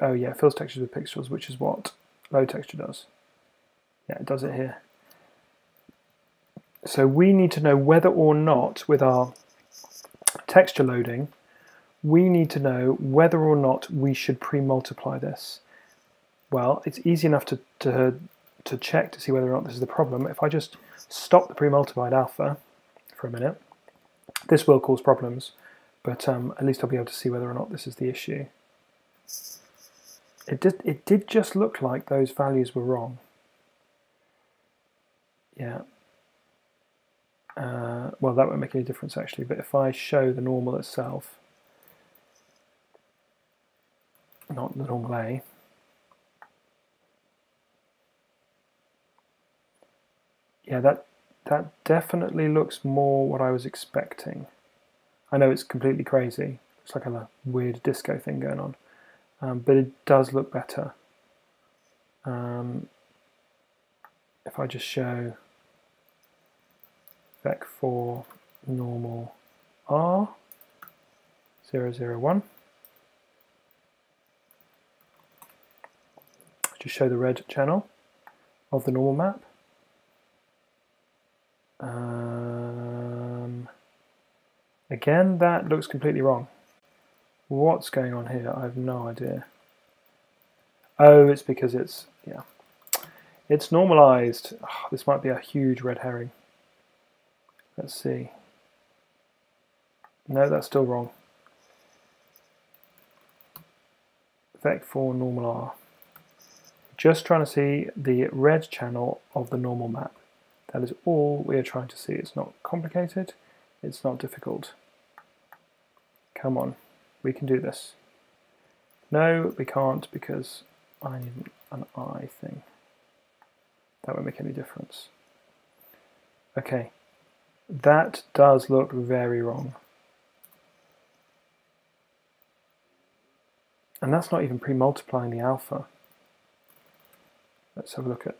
Oh yeah, fills textures with pixels, which is what load texture does. Yeah, it does it here. So we need to know whether or not, with our texture loading, we need to know whether or not we should pre-multiply this. Well, it's easy enough to check to see whether or not this is the problem. If I just stop the pre-multiplied alpha for a minute, this will cause problems, but at least I'll be able to see whether or not this is the issue. It did just look like those values were wrong. Yeah. Well, that won't make any difference actually, but if I show the normal itself, not the normal A, yeah, that definitely looks more what I was expecting. I know it's completely crazy. It's like a weird disco thing going on, but it does look better. If I just show vec for normal R 001, just show the red channel of the normal map. Again, that looks completely wrong. What's going on here? I have no idea. Oh, it's because it's, yeah, it's normalized. Oh, this might be a huge red herring. Let's see. No, that's still wrong. Vec for normal R. Just trying to see the red channel of the normal map. That is all we are trying to see. It's not complicated. It's not difficult. Come on, we can do this. No, we can't because I need an I thing. That won't make any difference. Okay, that does look very wrong. And that's not even pre-multiplying the alpha. Let's have a look at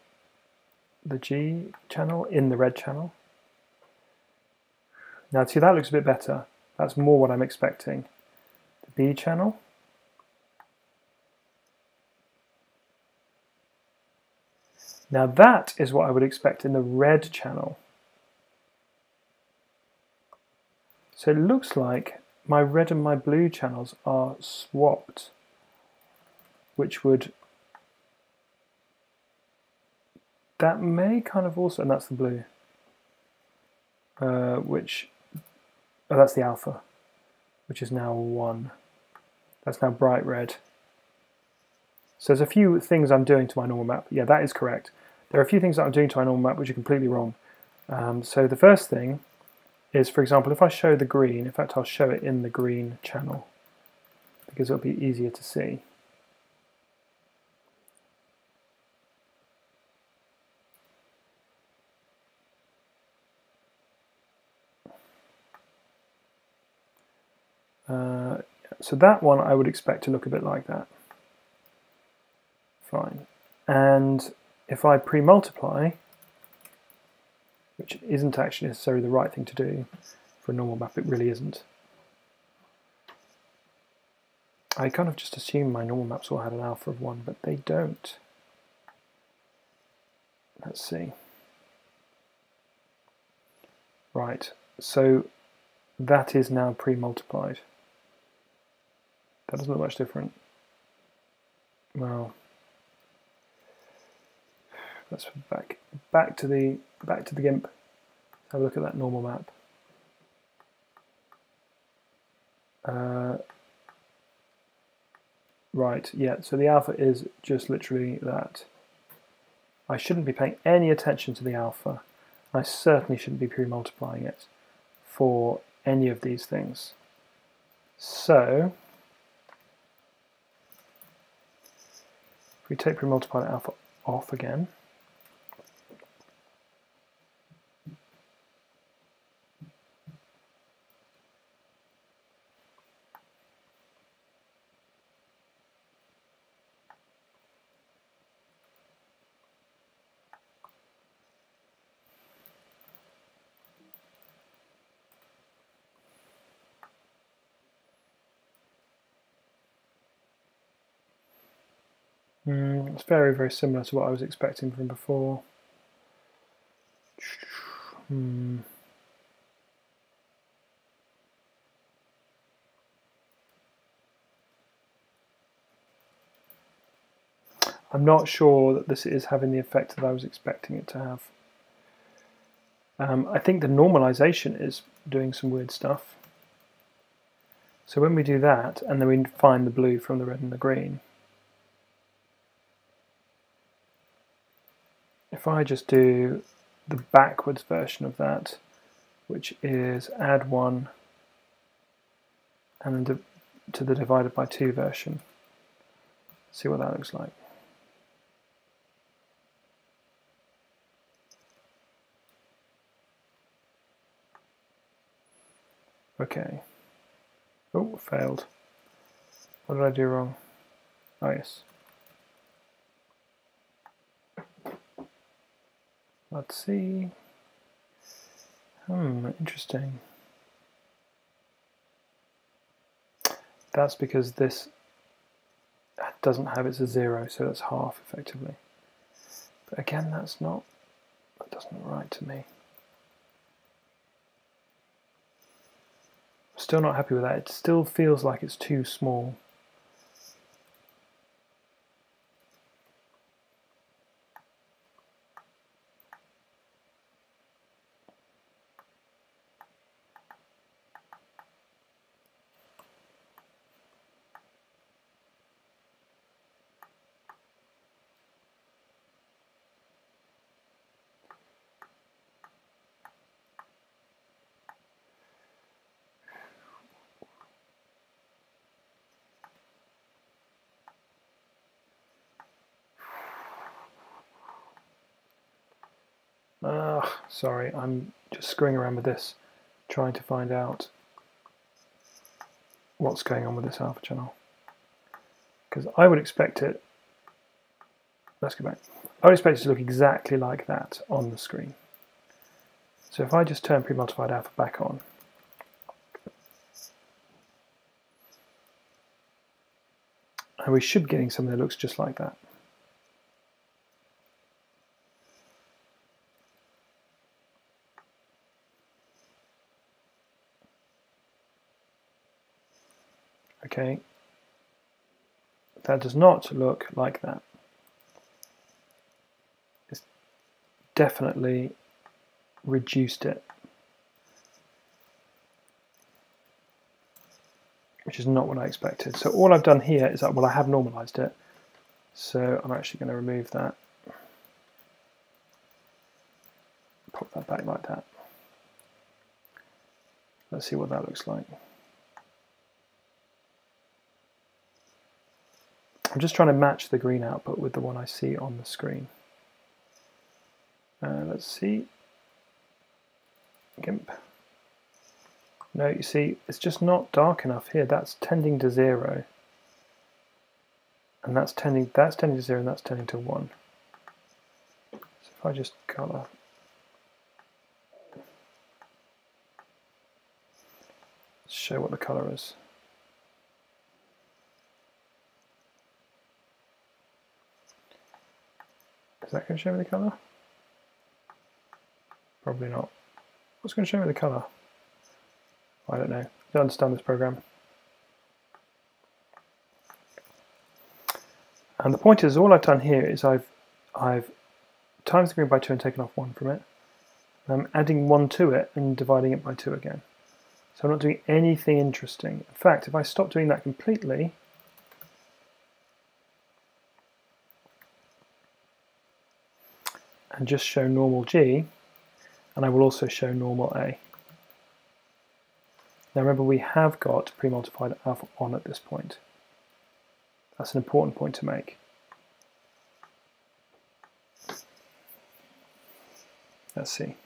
the G channel in the red channel. Now see, that looks a bit better. That's more what I'm expecting. The B channel. Now that is what I would expect in the red channel. So it looks like my red and my blue channels are swapped, which would, that may kind of also, and that's the blue, that's the alpha, which is now 1. That's now bright red. So there's a few things I'm doing to my normal map. Yeah, that is correct. There are a few things that I'm doing to my normal map which are completely wrong. So the first thing is, for example, if I show the green, in fact I'll show it in the green channel because it'll be easier to see. So that one I would expect to look a bit like that. Fine. And if I pre-multiply, which isn't actually necessarily the right thing to do for a normal map, it really isn't. I kind of just assume my normal maps all had an alpha of 1, but they don't. Let's see. Right, so that is now pre-multiplied. That doesn't look much different. Well, let's back to the GIMP. Have a look at that normal map. Right, yeah, so the alpha is just literally that. I shouldn't be paying any attention to the alpha. I certainly shouldn't be pre-multiplying it for any of these things. So, if we take pre-multiply alpha off again, it's very, very similar to what I was expecting from before. I'm not sure that this is having the effect that I was expecting it to have. I think the normalization is doing some weird stuff. So when we do that, and then we find the blue from the red and the green, if I just do the backwards version of that, which is add 1 and then to the divided by 2 version, see what that looks like. Okay. Oh, failed. What did I do wrong? Oh, yes. Let's see. Interesting. That's because this doesn't have it's a 0, so that's half effectively. But again, that doesn't look right to me. Still not happy with that. It still feels like it's too small. Sorry, I'm just screwing around with this, trying to find out what's going on with this alpha channel. Because I would expect it, let's go back, I would expect it to look exactly like that on the screen. So if I just turn pre-multiplied alpha back on, and we should be getting something that looks just like that. Okay, that does not look like that. It's definitely reduced it, which is not what I expected. So all I've done here is that, well, I have normalized it, so I'm actually going to remove that, pop that back like that. Let's see what that looks like. I'm just trying to match the green output with the one I see on the screen. Let's see. GIMP. No, you see, it's just not dark enough here. That's tending to 0. And that's tending to 0 and that's tending to 1. So if I just color. Let's show what the color is. Is that going to show me the colour? Probably not. What's going to show me the colour? I don't know. I don't understand this program. And the point is, all I've done here is I've times the green by 2 and taken off 1 from it. And I'm adding 1 to it and dividing it by 2 again. So I'm not doing anything interesting. In fact, if I stop doing that completely, and just show normal G, and I will also show normal A. Now remember, we have got pre-multiplied alpha on at this point. That's an important point to make. Let's see.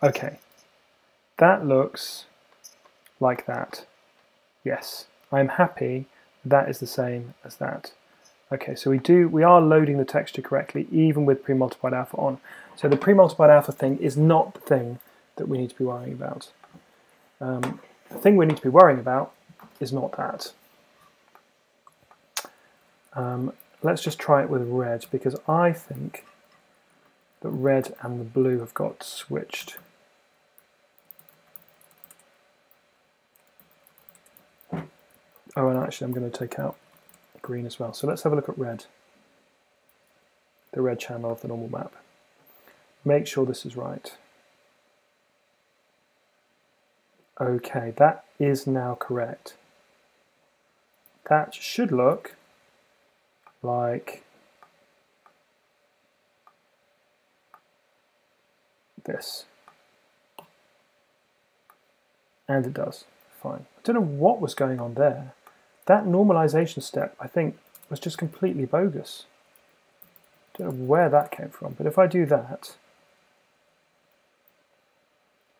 Okay, that looks like that. Yes, I'm happy that is the same as that. Okay, so we are loading the texture correctly, even with pre-multiplied alpha on. So the pre-multiplied alpha thing is not the thing that we need to be worrying about. The thing we need to be worrying about is not that. Let's just try it with red, because I think that red and the blue have got switched. Oh, and actually I'm going to take out green as well. So let's have a look at red, the red channel of the normal map. Make sure this is right. Okay, that is now correct. That should look like this. And it does. Fine. I don't know what was going on there. That normalization step, I think, was just completely bogus. I don't know where that came from, but if I do that,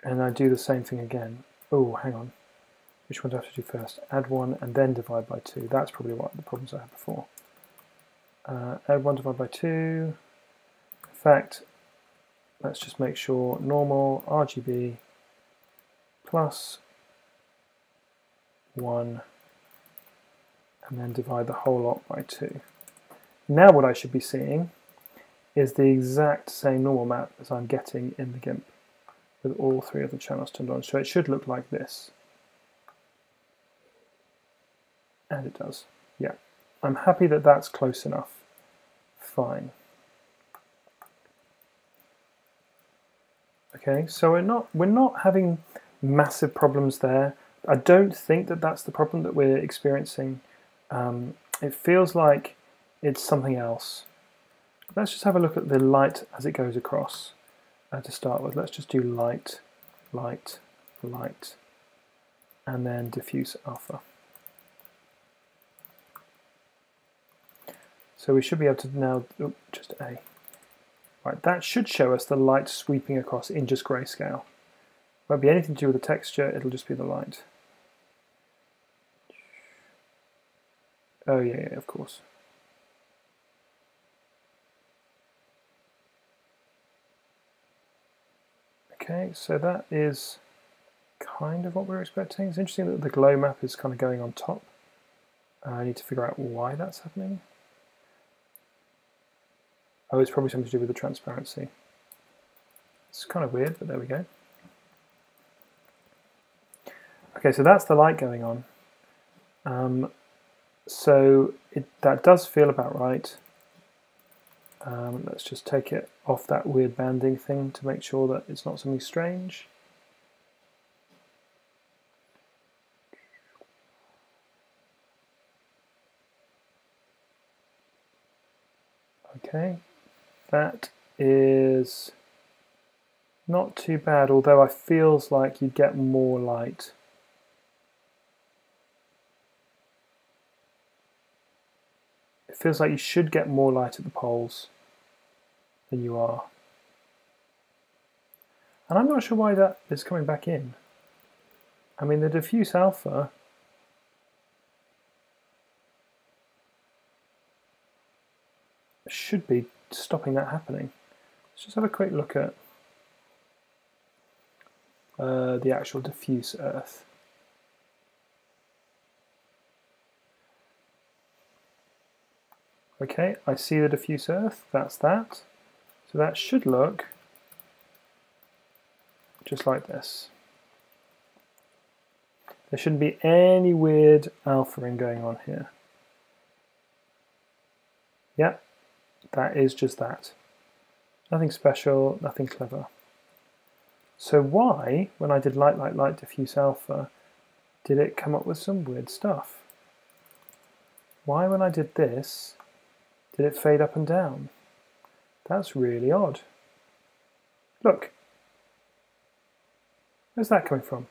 and I do the same thing again, oh, hang on. Which one do I have to do first? Add 1 and then divide by 2. That's probably what the problems I had before. Add 1, divide by 2. In fact, let's just make sure normal RGB plus 1 and then divide the whole lot by 2. Now what I should be seeing is the exact same normal map as I'm getting in the GIMP with all 3 of the channels turned on. So it should look like this. And it does. Yeah. I'm happy that that's close enough. Fine. Okay, so we're not having massive problems there. I don't think that that's the problem that we're experiencing. It feels like it's something else. Let's just have a look at the light as it goes across to start with. Let's just do light, light, light, and then diffuse alpha. So we should be able to now, just A. Right, that should show us the light sweeping across in just grayscale. Won't be anything to do with the texture, it'll just be the light. Oh yeah, of course. Okay, so that is kind of what we're expecting. It's interesting that the glow map is kind of going on top. I need to figure out why that's happening. Oh, it's probably something to do with the transparency. It's kind of weird, but there we go. Okay, so that's the light going on. So that does feel about right. Let's just take it off that weird banding thing to make sure that it's not something strange. Okay, that is not too bad, although it feels like you get more light. It feels like you should get more light at the poles than you are. And I'm not sure why that is coming back in. I mean, the diffuse alpha should be stopping that happening. Let's just have a quick look at the actual diffuse earth. Okay, I see the diffuse earth, that's that. So that should look just like this. There shouldn't be any weird alphaing going on here. Yeah, that is just that. Nothing special, nothing clever. So why, when I did light, light, light, diffuse alpha, did it come up with some weird stuff? Why, when I did this, did it fade up and down? That's really odd. Look. Where's that coming from?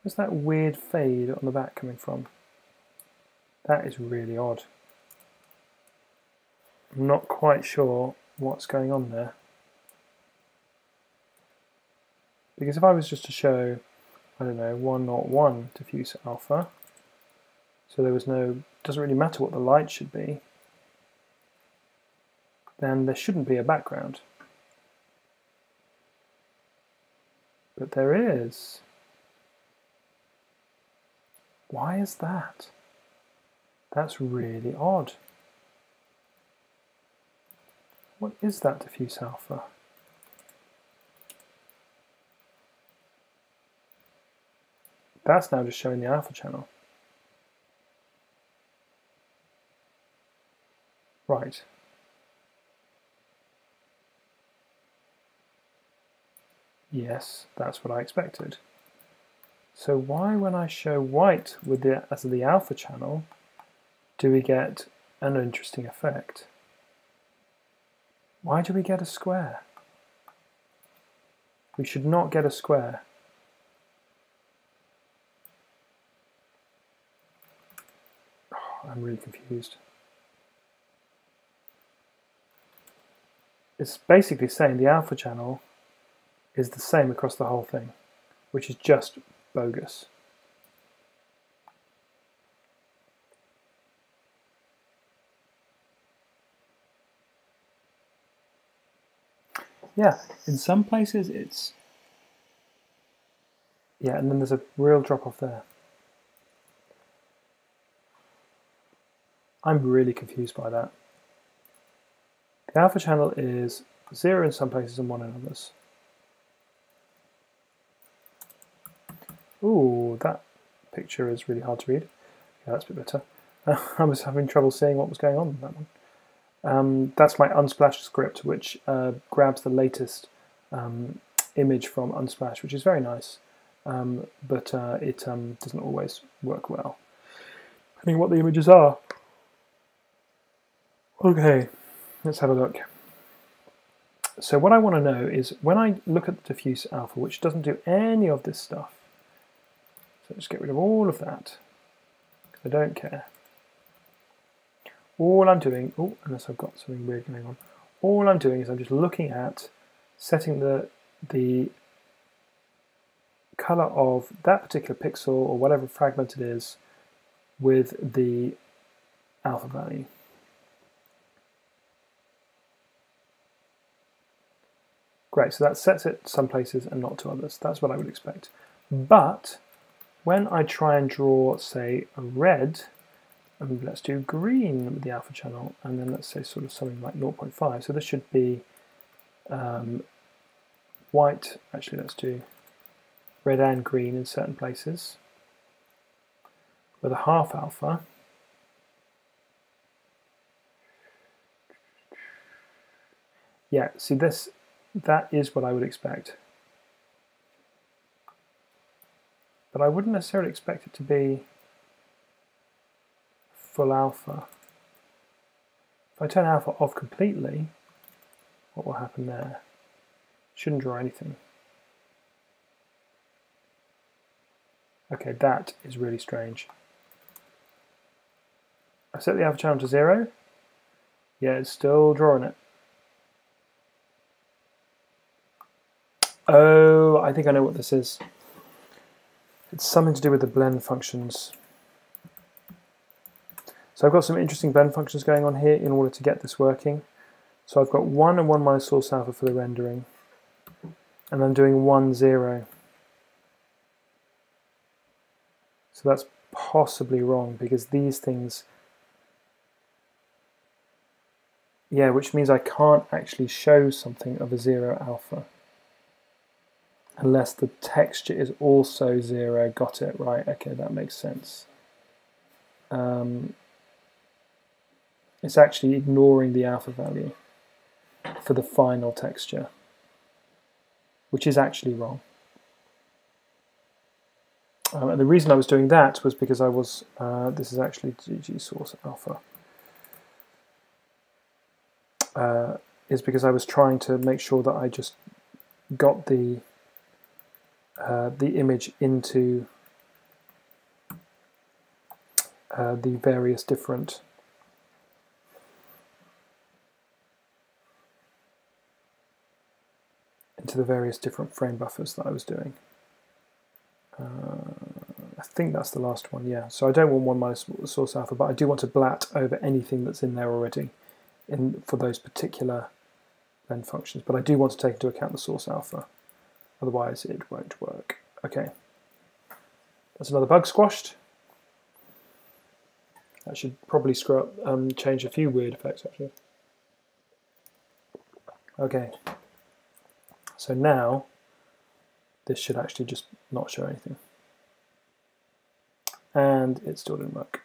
Where's that weird fade on the back coming from? That is really odd. I'm not quite sure what's going on there. Because if I was just to show, I don't know, 101 diffuse alpha, so there was no, doesn't really matter what the light should be, then there shouldn't be a background. But there is. Why is that? That's really odd. What is that diffuse alpha? That's now just showing the alpha channel. Right. Yes, that's what I expected. So why, when I show white with as the alpha channel, do we get an interesting effect? Why do we get a square? We should not get a square. Oh, I'm really confused. It's basically saying the alpha channel is the same across the whole thing, which is just bogus. Yeah, in some places it's... Yeah, and then there's a real drop off there. I'm really confused by that. The alpha channel is 0 in some places and 1 in others. Ooh, that picture is really hard to read. Yeah, that's a bit better. I was having trouble seeing what was going on in that one. That's my Unsplash script, which grabs the latest image from Unsplash, which is very nice, but it doesn't always work well, depending on what the images are. Okay, let's have a look. So what I want to know is, when I look at the diffuse alpha, which doesn't do any of this stuff, so just get rid of all of that, because I don't care. All I'm doing, oh, unless I've got something weird going on, all I'm doing is I'm just looking at setting the color of that particular pixel, or whatever fragment it is, with the alpha value. Great, so that sets it some places and not to others. That's what I would expect. But when I try and draw, say, a red, and let's do green with the alpha channel, and then let's say sort of something like 0.5. So this should be white. Actually, let's do red and green in certain places with a half alpha. Yeah, see this, that is what I would expect. But I wouldn't necessarily expect it to be full alpha. If I turn alpha off completely, what will happen there? Shouldn't draw anything. Okay, that is really strange. I set the alpha channel to 0. Yeah, it's still drawing it. Oh, I think I know what this is. It's something to do with the blend functions. So I've got some interesting blend functions going on here in order to get this working. So I've got 1 and 1 minus source alpha for the rendering. And I'm doing 1, 0. So that's possibly wrong, because these things... Yeah, which means I can't actually show something of a 0 alpha. Unless the texture is also 0. Got it, right, okay, that makes sense. It's actually ignoring the alpha value for the final texture, which is actually wrong. And the reason I was doing that was because I was, this is actually GG source alpha, is because I was trying to make sure that I just got the image into the various different frame buffers that I was doing. I think that's the last one, yeah. So I don't want 1 minus source alpha, but I do want to blat over anything that's in there already for those particular blend functions. But I do want to take into account the source alpha, otherwise it won't work. Okay, that's another bug squashed. That should probably screw up, change a few weird effects actually. Okay, so now this should actually just not show anything. And it still didn't work.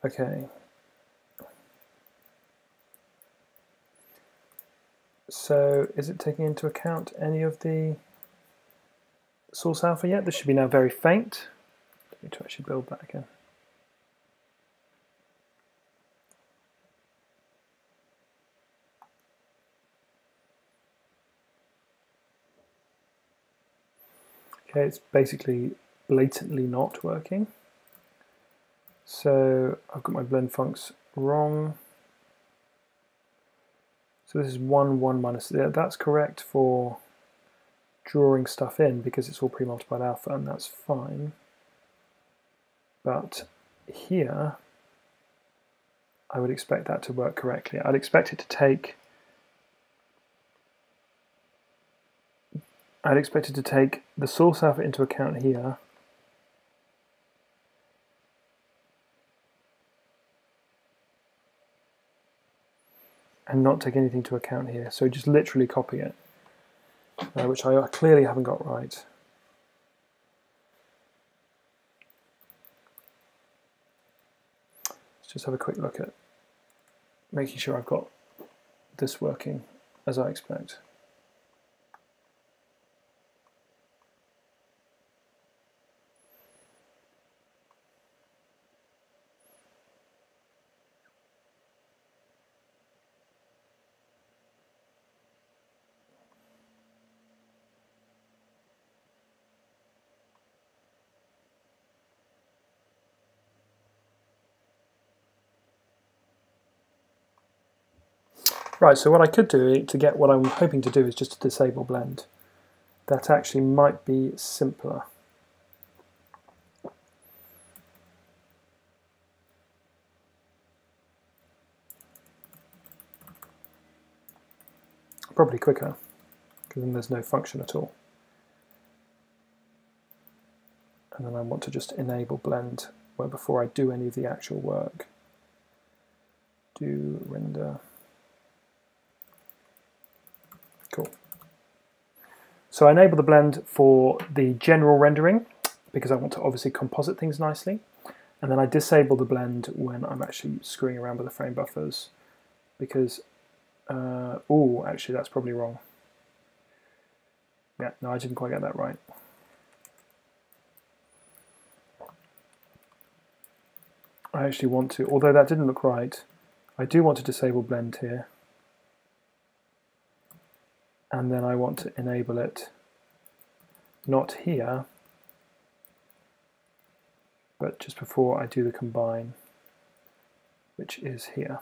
Okay. So is it taking into account any of the source alpha yet? This should be now very faint. I need to actually build that again. Okay, it's basically blatantly not working. So I've got my blend funcs wrong. So this is 1, 1 minus, that's correct for drawing stuff in because it's all pre-multiplied alpha, and that's fine. But here, I would expect that to work correctly. I'd expect it to take the source alpha into account here, and not take anything into account here. So just literally copy it, which I clearly haven't got right. Let's just have a quick look at making sure I've got this working as I expect. Right, so what I could do to get what I'm hoping to do is just to disable blend. That actually might be simpler. Probably quicker, because then there's no function at all. And then I want to just enable blend where before I do any of the actual work. Do render. Cool. So I enable the blend for the general rendering because I want to obviously composite things nicely. And then I disable the blend when I'm actually screwing around with the frame buffers because, oh, actually that's probably wrong. Yeah, no, I didn't quite get that right. I actually want to, although that didn't look right, I do want to disable blend here. And then I want to enable it not here, but just before I do the combine, which is here.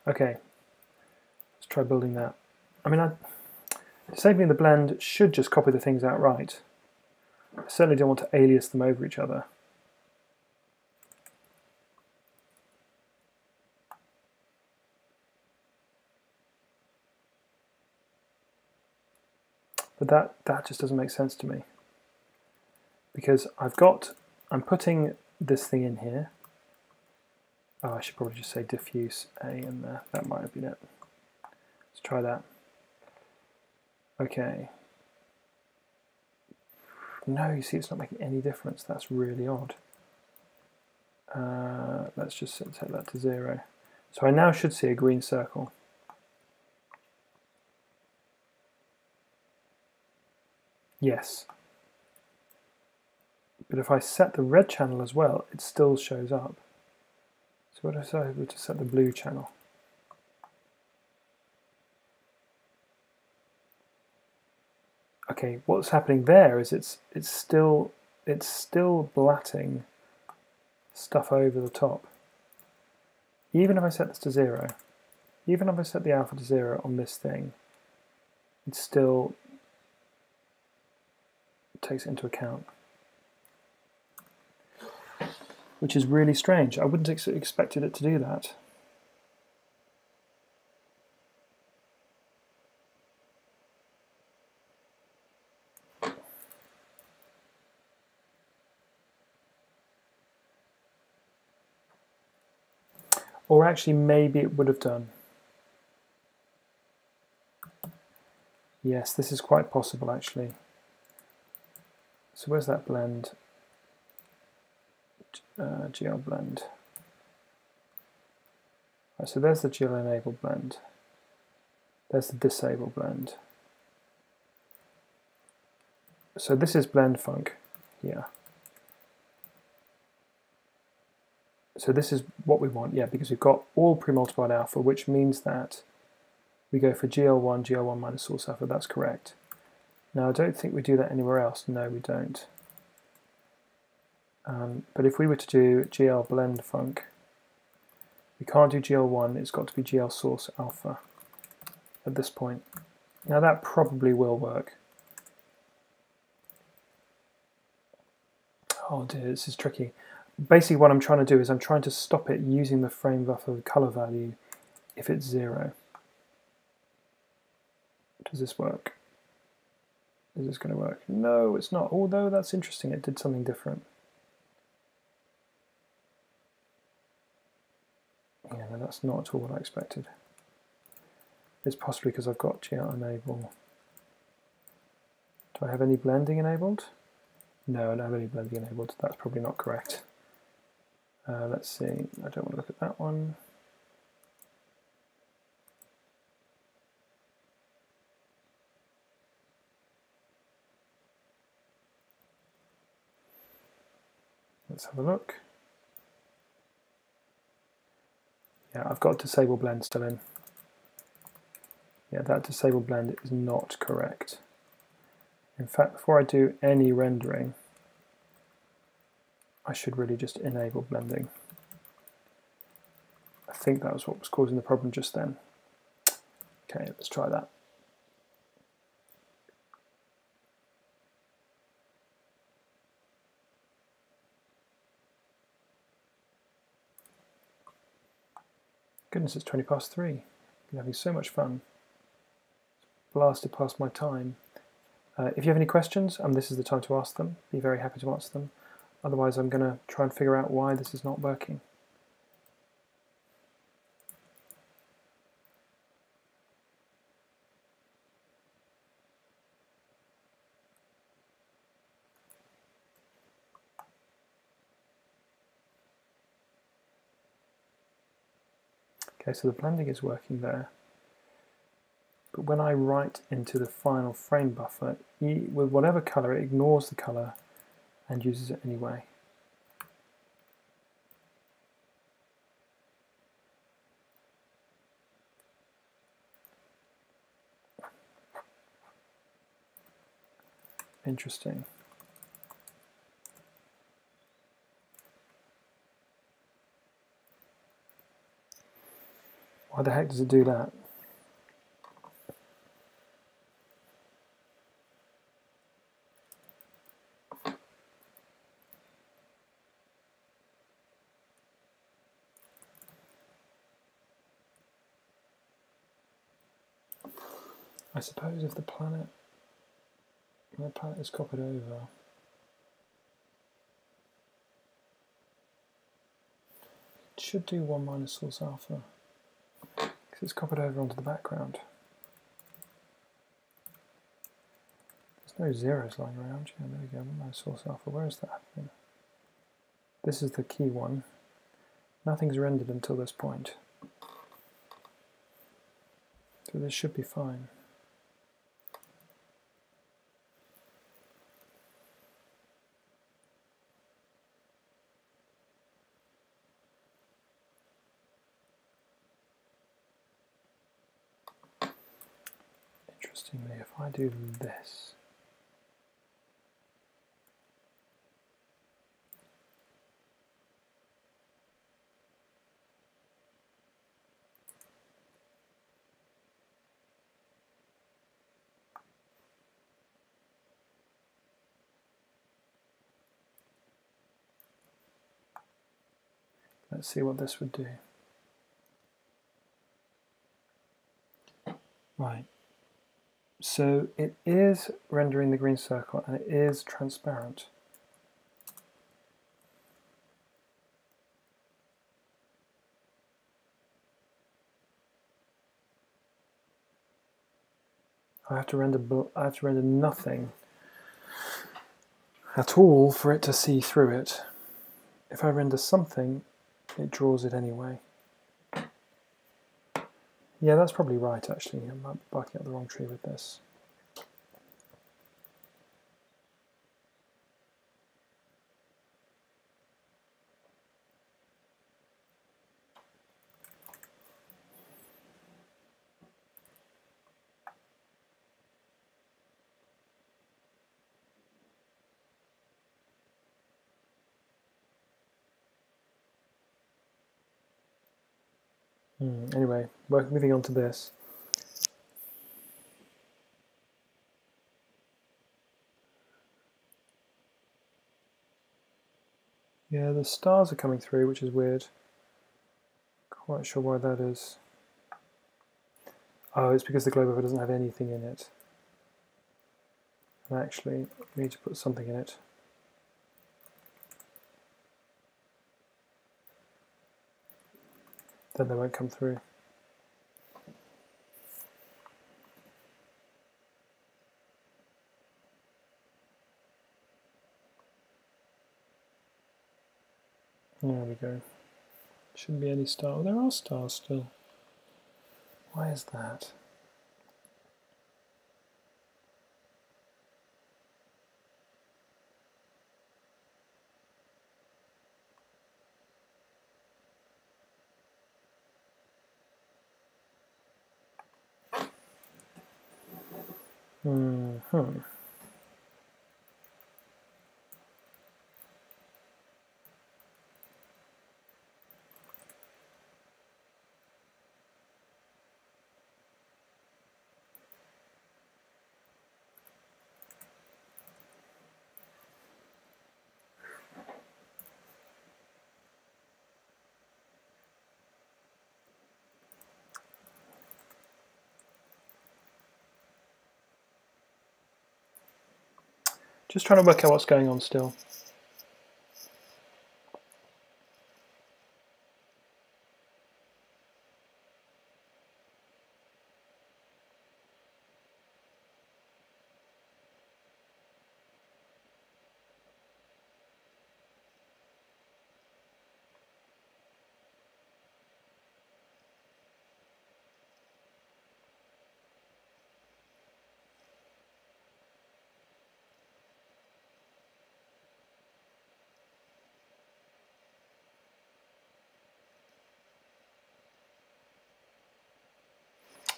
Okay, let's try building that. I mean, disabling the blend should just copy the things out right. I certainly don't want to alias them over each other. But that just doesn't make sense to me. Because I'm putting this thing in here. Oh, I should probably just say diffuse A in there. That might have been it. Let's try that. Okay. No, you see it's not making any difference. That's really odd. Let's just set that to 0. So I now should see a green circle. Yes. But if I set the red channel as well, it still shows up. So what if I were to set the blue channel? Okay, what's happening there is it's still blatting stuff over the top. Even if I set this to 0, even if I set the alpha to 0 on this thing, it still takes it into account. Which is really strange. I wouldn't have expected it to do that. Or actually maybe it would have done. Yes, this is quite possible actually. So where's that blend? GL blend. Right, so there's the GL enable blend. There's the disable blend. So this is blend func here. So this is what we want, yeah, because we've got all pre-multiplied alpha, which means that we go for GL1 minus source alpha. That's correct. Now I don't think we do that anywhere else. No, we don't. But if we were to do GL blend func, we can't do GL1, it's got to be GL source alpha at this point. Now that probably will work. Oh dear, this is tricky. Basically what I'm trying to do is I'm trying to stop it using the frame buffer color value if it's 0. Does this work? Is this going to work? No, it's not, although that's interesting, it did something different. Yeah, no, that's not at all what I expected. It's possibly because I've got GL enable. Do I have any blending enabled? No, I don't have any blending enabled. That's probably not correct. Let's see. I don't want to look at that one. Let's have a look. Yeah, I've got disable blend still in. Yeah, that disable blend is not correct. In fact, before I do any rendering, I should really just enable blending. I think that was what was causing the problem just then. Okay, let's try that. Goodness, it's 3:20. I've been having so much fun. Blasted past my time. If you have any questions, this is the time to ask them. Be very happy to answer them. Otherwise, I'm going to try and figure out why this is not working. Okay, so the blending is working there. But when I write into the final frame buffer, with whatever color, it ignores the color and uses it anyway. Interesting. Why the heck does it do that? I suppose if the planet is copied over, it should do 1 minus source alpha, because it's copied over onto the background. There's no zeros lying around. Yeah, there we go, 1 minus source alpha. Where is that? Yeah. This is the key one. Nothing's rendered until this point. So this should be fine. Interestingly, if I do this, let's see what this would do. Right. So it is rendering the green circle and it is transparent. I have to render nothing at all for it to see through it. If I render something, it draws it anyway. Yeah, that's probably right, actually. I'm barking up the wrong tree with this. Anyway, moving on to this. Yeah, the stars are coming through, which is weird. Quite sure why that is. Oh, it's because the globe over doesn't have anything in it. And actually, we need to put something in it. Then they won't come through. There we go. Shouldn't be any stars. Oh, there are stars still. Why is that? Just trying to work out what's going on still.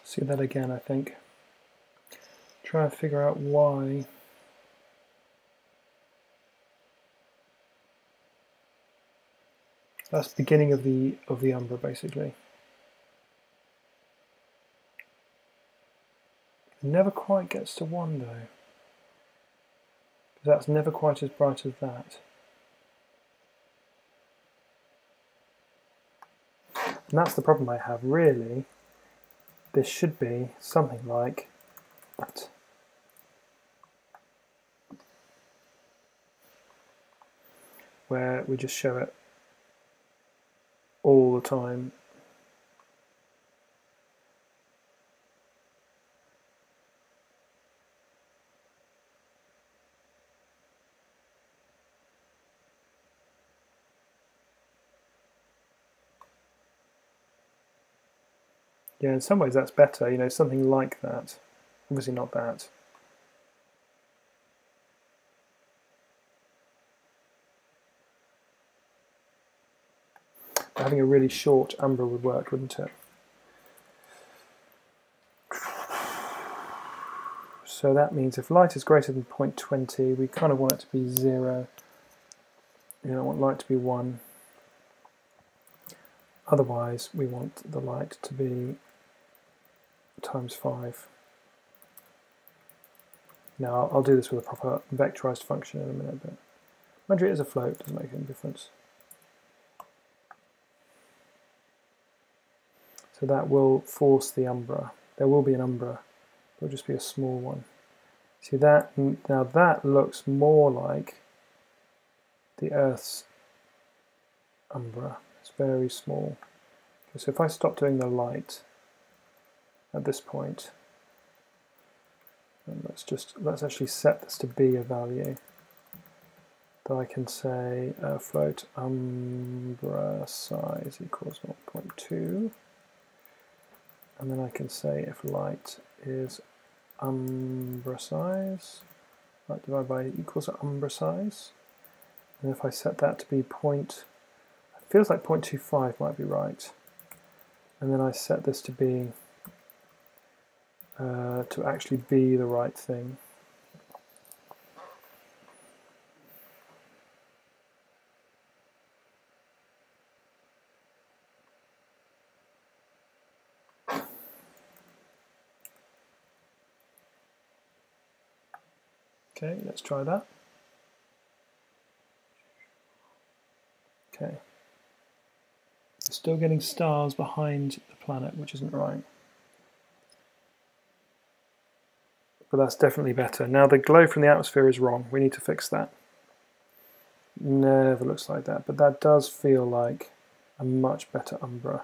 See that again, I think. Try and figure out why. That's the beginning of the umbra, basically. It never quite gets to 1 though. That's never quite as bright as that. And that's the problem I have, really. This should be something like that. Where we just show it all the time. Yeah, in some ways that's better, you know, something like that. Obviously not that. But having a really short umbra would work, wouldn't it? So that means if light is greater than 0.20, we kind of want it to be 0. We don't want light to be 1. Otherwise, we want the light to be times 5. Now, I'll do this with a proper vectorized function in a minute, but mind you, it is a float, doesn't make any difference. So that will force the umbra. There will be an umbra, but it'll just be a small one. See that? Now that looks more like the Earth's umbra. It's very small. Okay, so if I stop doing the light at this point, And let's actually set this to be a value. That I can say float umbra size equals 0.2. And then I can say if light is umbra size, light divided by equals umbra size. And if I set that to be it feels like 0.25 might be right. And then I set this to be, to actually be the right thing. Okay, let's try that. Okay. We're still getting stars behind the planet, which isn't right. But that's definitely better. Now the glow from the atmosphere is wrong. We need to fix that. Never looks like that, but that does feel like a much better umbra.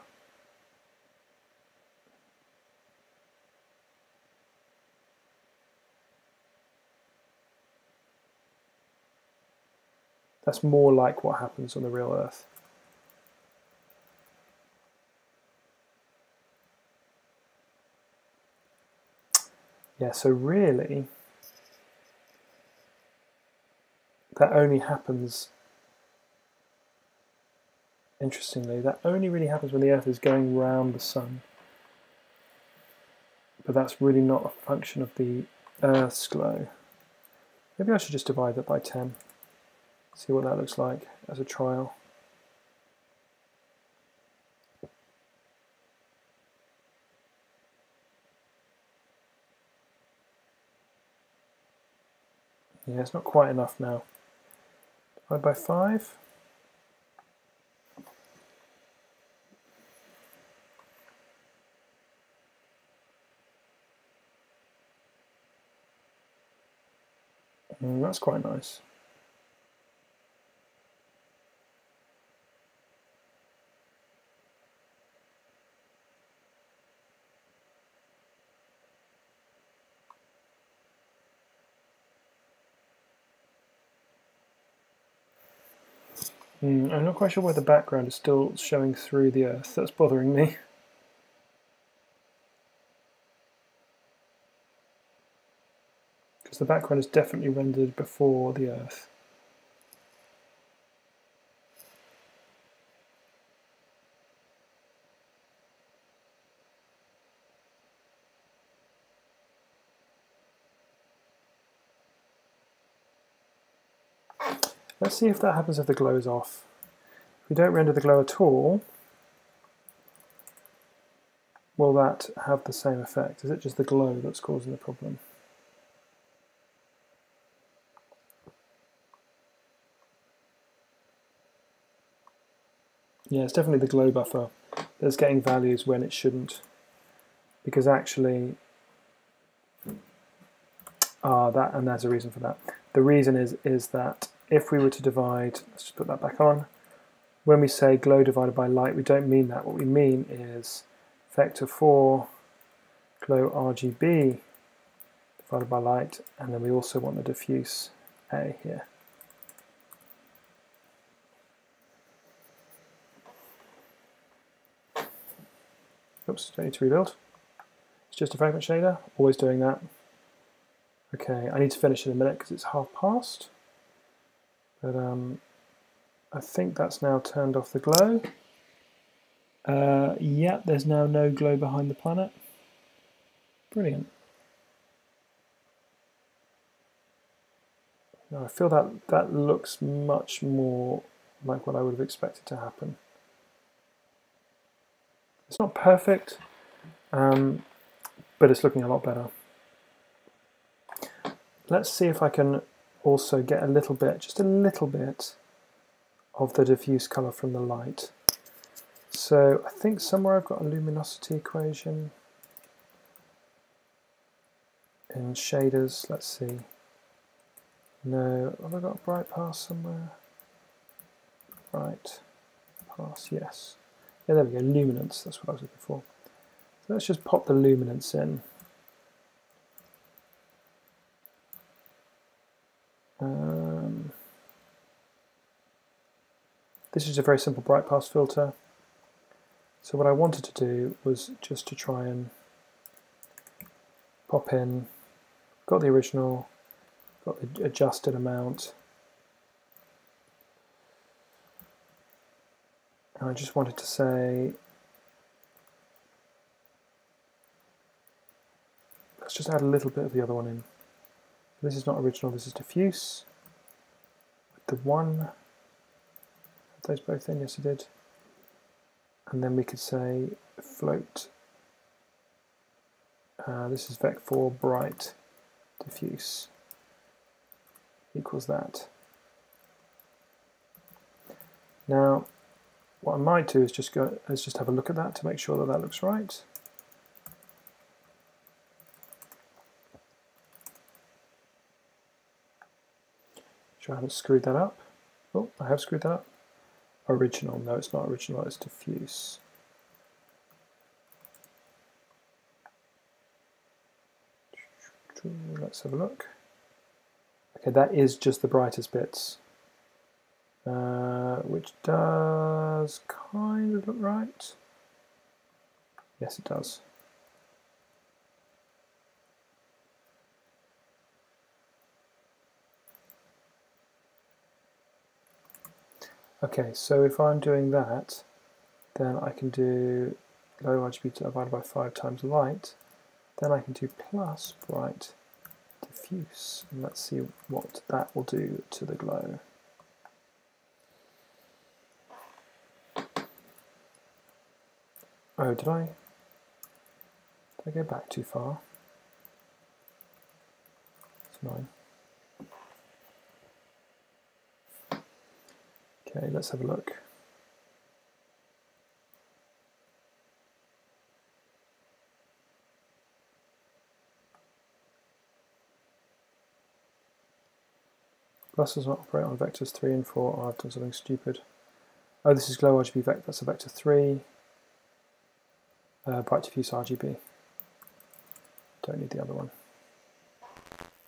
That's more like what happens on the real Earth. Yeah, so really, that only happens, interestingly, that only really happens when the Earth is going round the Sun. But that's really not a function of the Earth's glow. Maybe I should just divide that by 10. See what that looks like as a trial. Yeah, it's not quite enough now. Divide by 5. That's quite nice. I'm not quite sure why the background is still showing through the Earth. That's bothering me. Because the background is definitely rendered before the Earth. Let's see if that happens if the glow is off. If we don't render the glow at all, will that have the same effect? Is it just the glow that's causing the problem? Yeah, it's definitely the glow buffer that's getting values when it shouldn't. Because actually, and there's a reason for that. The reason is that if we were to divide, let's just put that back on, when we say glow divided by light, we don't mean that. What we mean is vector 4 glow RGB divided by light, and then we also want the diffuse A here. Oops, don't need to rebuild. It's just a fragment shader, always doing that. Okay, I need to finish in a minute because it's half past. But I think that's now turned off the glow. Yeah, there's now no glow behind the planet. Brilliant. Now I feel that looks much more like what I would have expected to happen. It's not perfect, but it's looking a lot better. Let's see if I can also get a little bit, just a little bit, of the diffuse colour from the light. So I think somewhere I've got a luminosity equation in shaders. Let's see. No, have I got a bright pass somewhere? Bright pass, yes. Yeah, there we go, luminance, that's what I was looking for. So let's just pop the luminance in. This is a very simple bright pass filter. So what I wanted to do was just to try and pop in, got the original, got the adjusted amount, and I just wanted to say, let's just add a little bit of the other one in. This is not original, this is diffuse. The one, add those both in, yes I did. And then we could say float, this is vec4 bright diffuse equals that. Now what I might do is just have a look at that to make sure that that looks right. Sure I haven't screwed that up. Oh, I have screwed that up. Original, no it's not original, it's diffuse. Let's have a look. Okay, that is just the brightest bits, which does kind of look right. Yes, it does. Okay, so if I'm doing that, then I can do low RGB divided by 5 times light. Then I can do plus bright diffuse, and let's see what that will do to the glow. Oh, did I go back too far? It's 9. Okay, let's have a look. Plus does not operate on vectors 3 and 4. Oh, I've done something stupid. Oh, this is glow RGB vector, that's a vector 3. Bright diffuse RGB. Don't need the other one.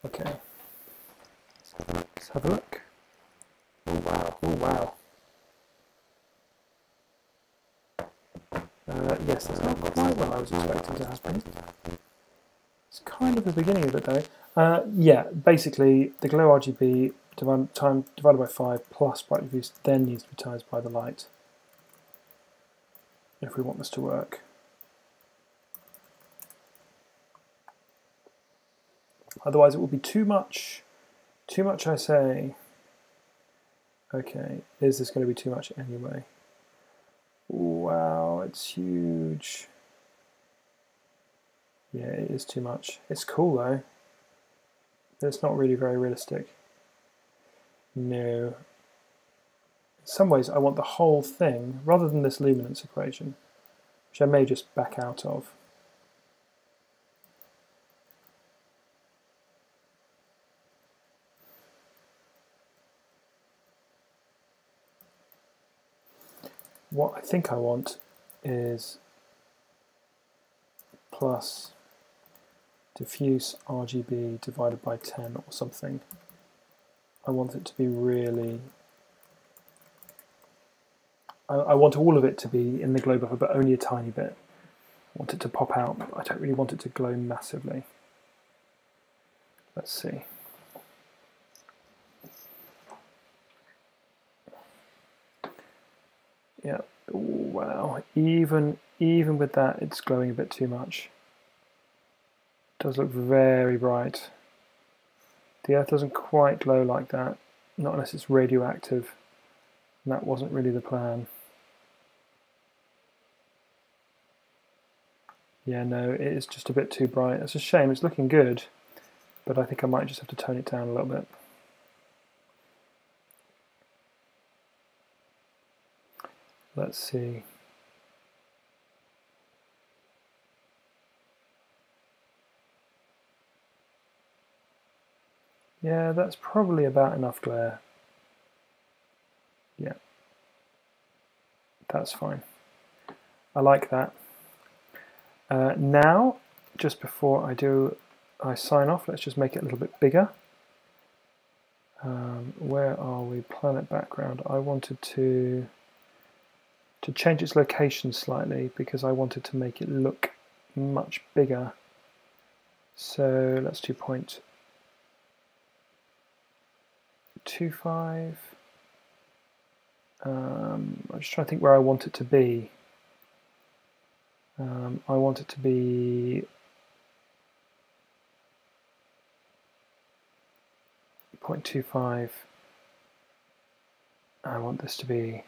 Okay. Let's have a look. Oh wow, oh wow. Yes, that's not quite what I was expecting to happen. It's kind of the beginning of it though. Yeah, basically the glow RGB divided by 5 plus bright diffuse then needs to be times by the light if we want this to work. Otherwise it will be too much I say. Okay, is this going to be too much anyway? Wow, it's huge. Yeah, it is too much. It's cool though, but it's not really very realistic. No. In some ways I want the whole thing, rather than this luminance equation, which I may just back out of. What I think I want is plus diffuse RGB divided by 10 or something. I want it to be really... I want all of it to be in the glow buffer, but only a tiny bit. I want it to pop out, but I don't really want it to glow massively. Let's see. Yeah, ooh, wow, even with that it's glowing a bit too much. It does look very bright. The Earth doesn't quite glow like that, not unless it's radioactive, and that wasn't really the plan. Yeah, no, it is just a bit too bright. It's a shame, it's looking good, but I think I might just have to tone it down a little bit. Let's see. Yeah, that's probably about enough glare. Yeah, that's fine. I like that. Now, just before I sign off, let's just make it a little bit bigger. Where are we? Planet background. I wanted to change its location slightly because I wanted to make it look much bigger. So let's do 0.25. I'm just trying to think where I want it to be. I want it to be 0.25. I want this to be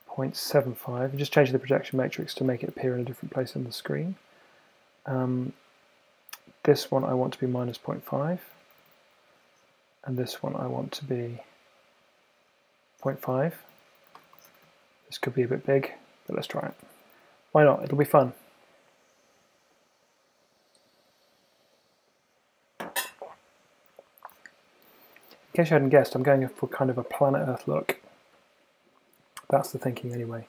0.75. I'm just changing the projection matrix to make it appear in a different place on the screen. This one I want to be minus 0.5. And this one I want to be 0.5. This could be a bit big, but let's try it. Why not? It'll be fun. In case you hadn't guessed, I'm going for kind of a planet Earth look. That's the thinking anyway.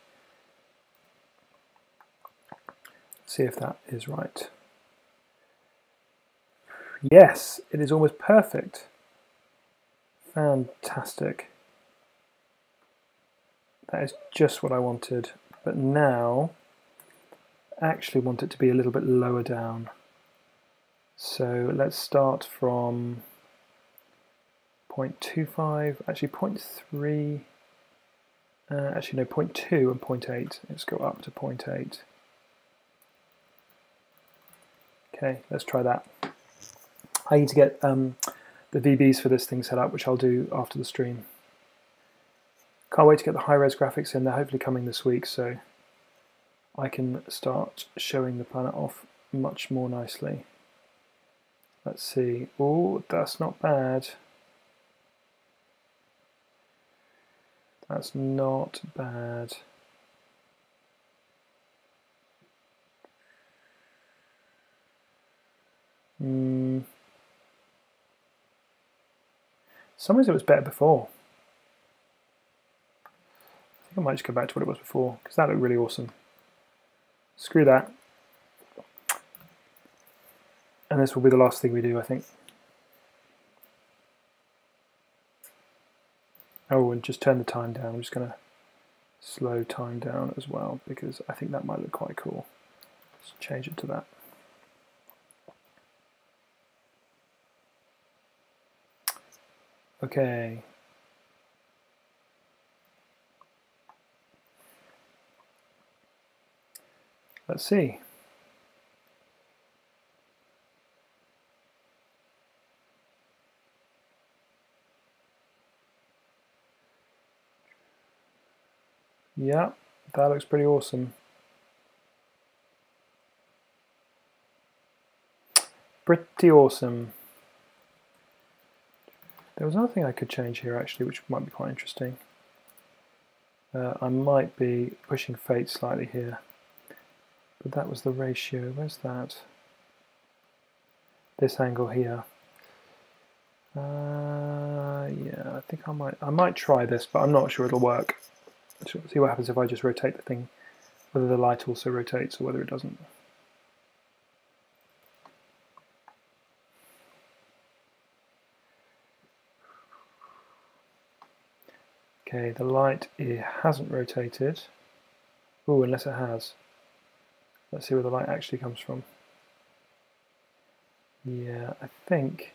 See if that is right. Yes, it is almost perfect. Fantastic. That is just what I wanted. But now, I actually want it to be a little bit lower down. So let's start from 0.25, actually 0.3, actually no, 0.2 and 0.8. Let's go up to 0.8. Okay, let's try that. I need to get the VBs for this thing set up, which I'll do after the stream. Can't wait to get the high-res graphics in. They're hopefully coming this week, so I can start showing the planet off much more nicely. Let's see. Oh, that's not bad. That's not bad. Some ways it was better before. I think I might just go back to what it was before, because that looked really awesome. Screw that. And this will be the last thing we do, I think. Oh, and just turn the time down. I'm just going to slow time down as well, because I think that might look quite cool. Let's change it to that. Okay. Let's see. Yeah, that looks pretty awesome. Pretty awesome. There was another thing I could change here actually, which might be quite interesting. I might be pushing fate slightly here, but that was the ratio. Where's that? This angle here. Yeah, I think I might try this, but I'm not sure it'll work. Let's see what happens if I just rotate the thing, whether the light also rotates or whether it doesn't. Okay, the light, it hasn't rotated. Oh, unless it has. Let's see where the light actually comes from. Yeah, I think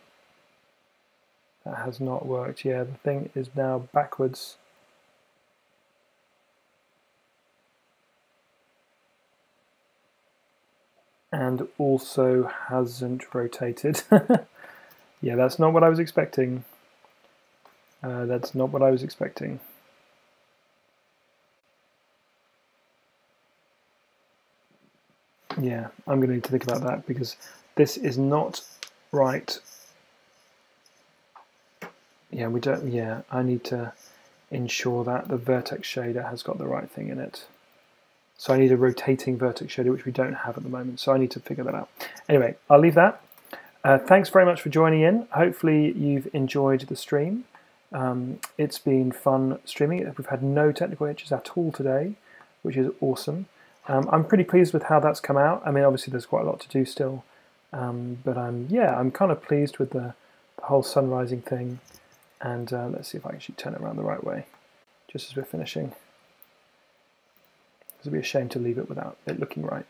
that has not worked. Yeah, the thing is now backwards. And also hasn't rotated. Yeah, that's not what I was expecting. That's not what I was expecting. Yeah, I'm going to need to think about that because this is not right. Yeah, we don't. Yeah, I need to ensure that the vertex shader has got the right thing in it. So I need a rotating vertex shader, which we don't have at the moment. So I need to figure that out. Anyway, I'll leave that. Thanks very much for joining in. Hopefully you've enjoyed the stream. It's been fun streaming. We've had no technical hitches at all today, which is awesome. I'm pretty pleased with how that's come out. I mean, obviously there's quite a lot to do still, but I'm kind of pleased with the the whole sun rising thing. And let's see if I can actually turn it around the right way, just as we're finishing. It would be a shame to leave it without it looking right.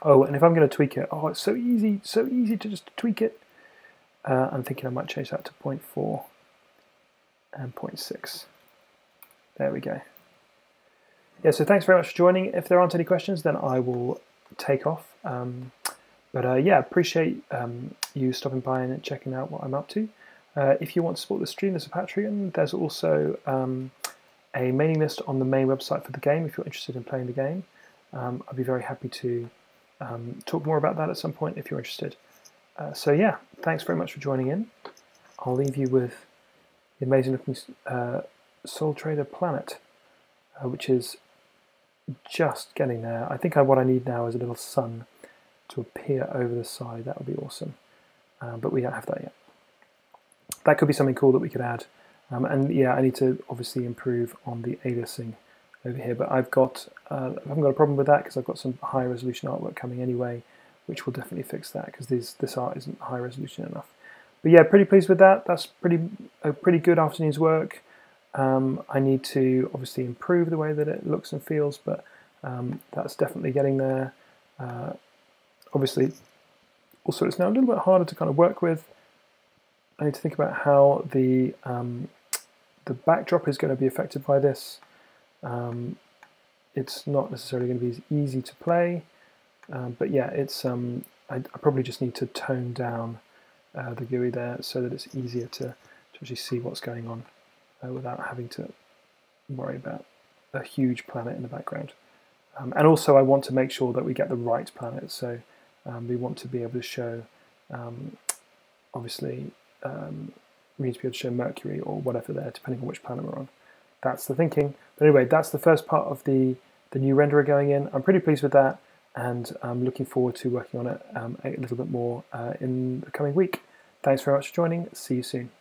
Oh, and if I'm going to tweak it, oh, it's so easy to just tweak it. I'm thinking I might change that to 0.4 and 0.6. There we go. Yeah, so thanks very much for joining. If there aren't any questions, then I will take off. Yeah, appreciate you stopping by and checking out what I'm up to. If you want to support the stream, there's a Patreon. There's also a mailing list on the main website for the game if you're interested in playing the game. I'd be very happy to talk more about that at some point if you're interested. So yeah, thanks very much for joining in. I'll leave you with the amazing looking Soul Trader planet, which is just getting there. I think what I need now is a little sun to appear over the side. That would be awesome. But we don't have that yet. That could be something cool that we could add. And yeah, I need to obviously improve on the aliasing over here, but I haven't got a problem with that because I've got some high resolution artwork coming anyway, which will definitely fix that because this art isn't high resolution enough. But yeah, pretty pleased with that. That's a pretty good afternoon's work. I need to obviously improve the way that it looks and feels, but that's definitely getting there. Obviously, also it's now a little bit harder to kind of work with. I need to think about how the backdrop is going to be affected by this. It's not necessarily going to be as easy to play, but yeah, it's I probably just need to tone down the GUI there so that it's easier to actually see what's going on without having to worry about a huge planet in the background. And also I want to make sure that we get the right planet, so we want to be able to show, obviously, we need to be able to show Mercury or whatever there, depending on which planet we're on. That's the thinking. But anyway, that's the first part of the new renderer going in. I'm pretty pleased with that, and I'm looking forward to working on it a little bit more in the coming week. Thanks very much for joining. See you soon.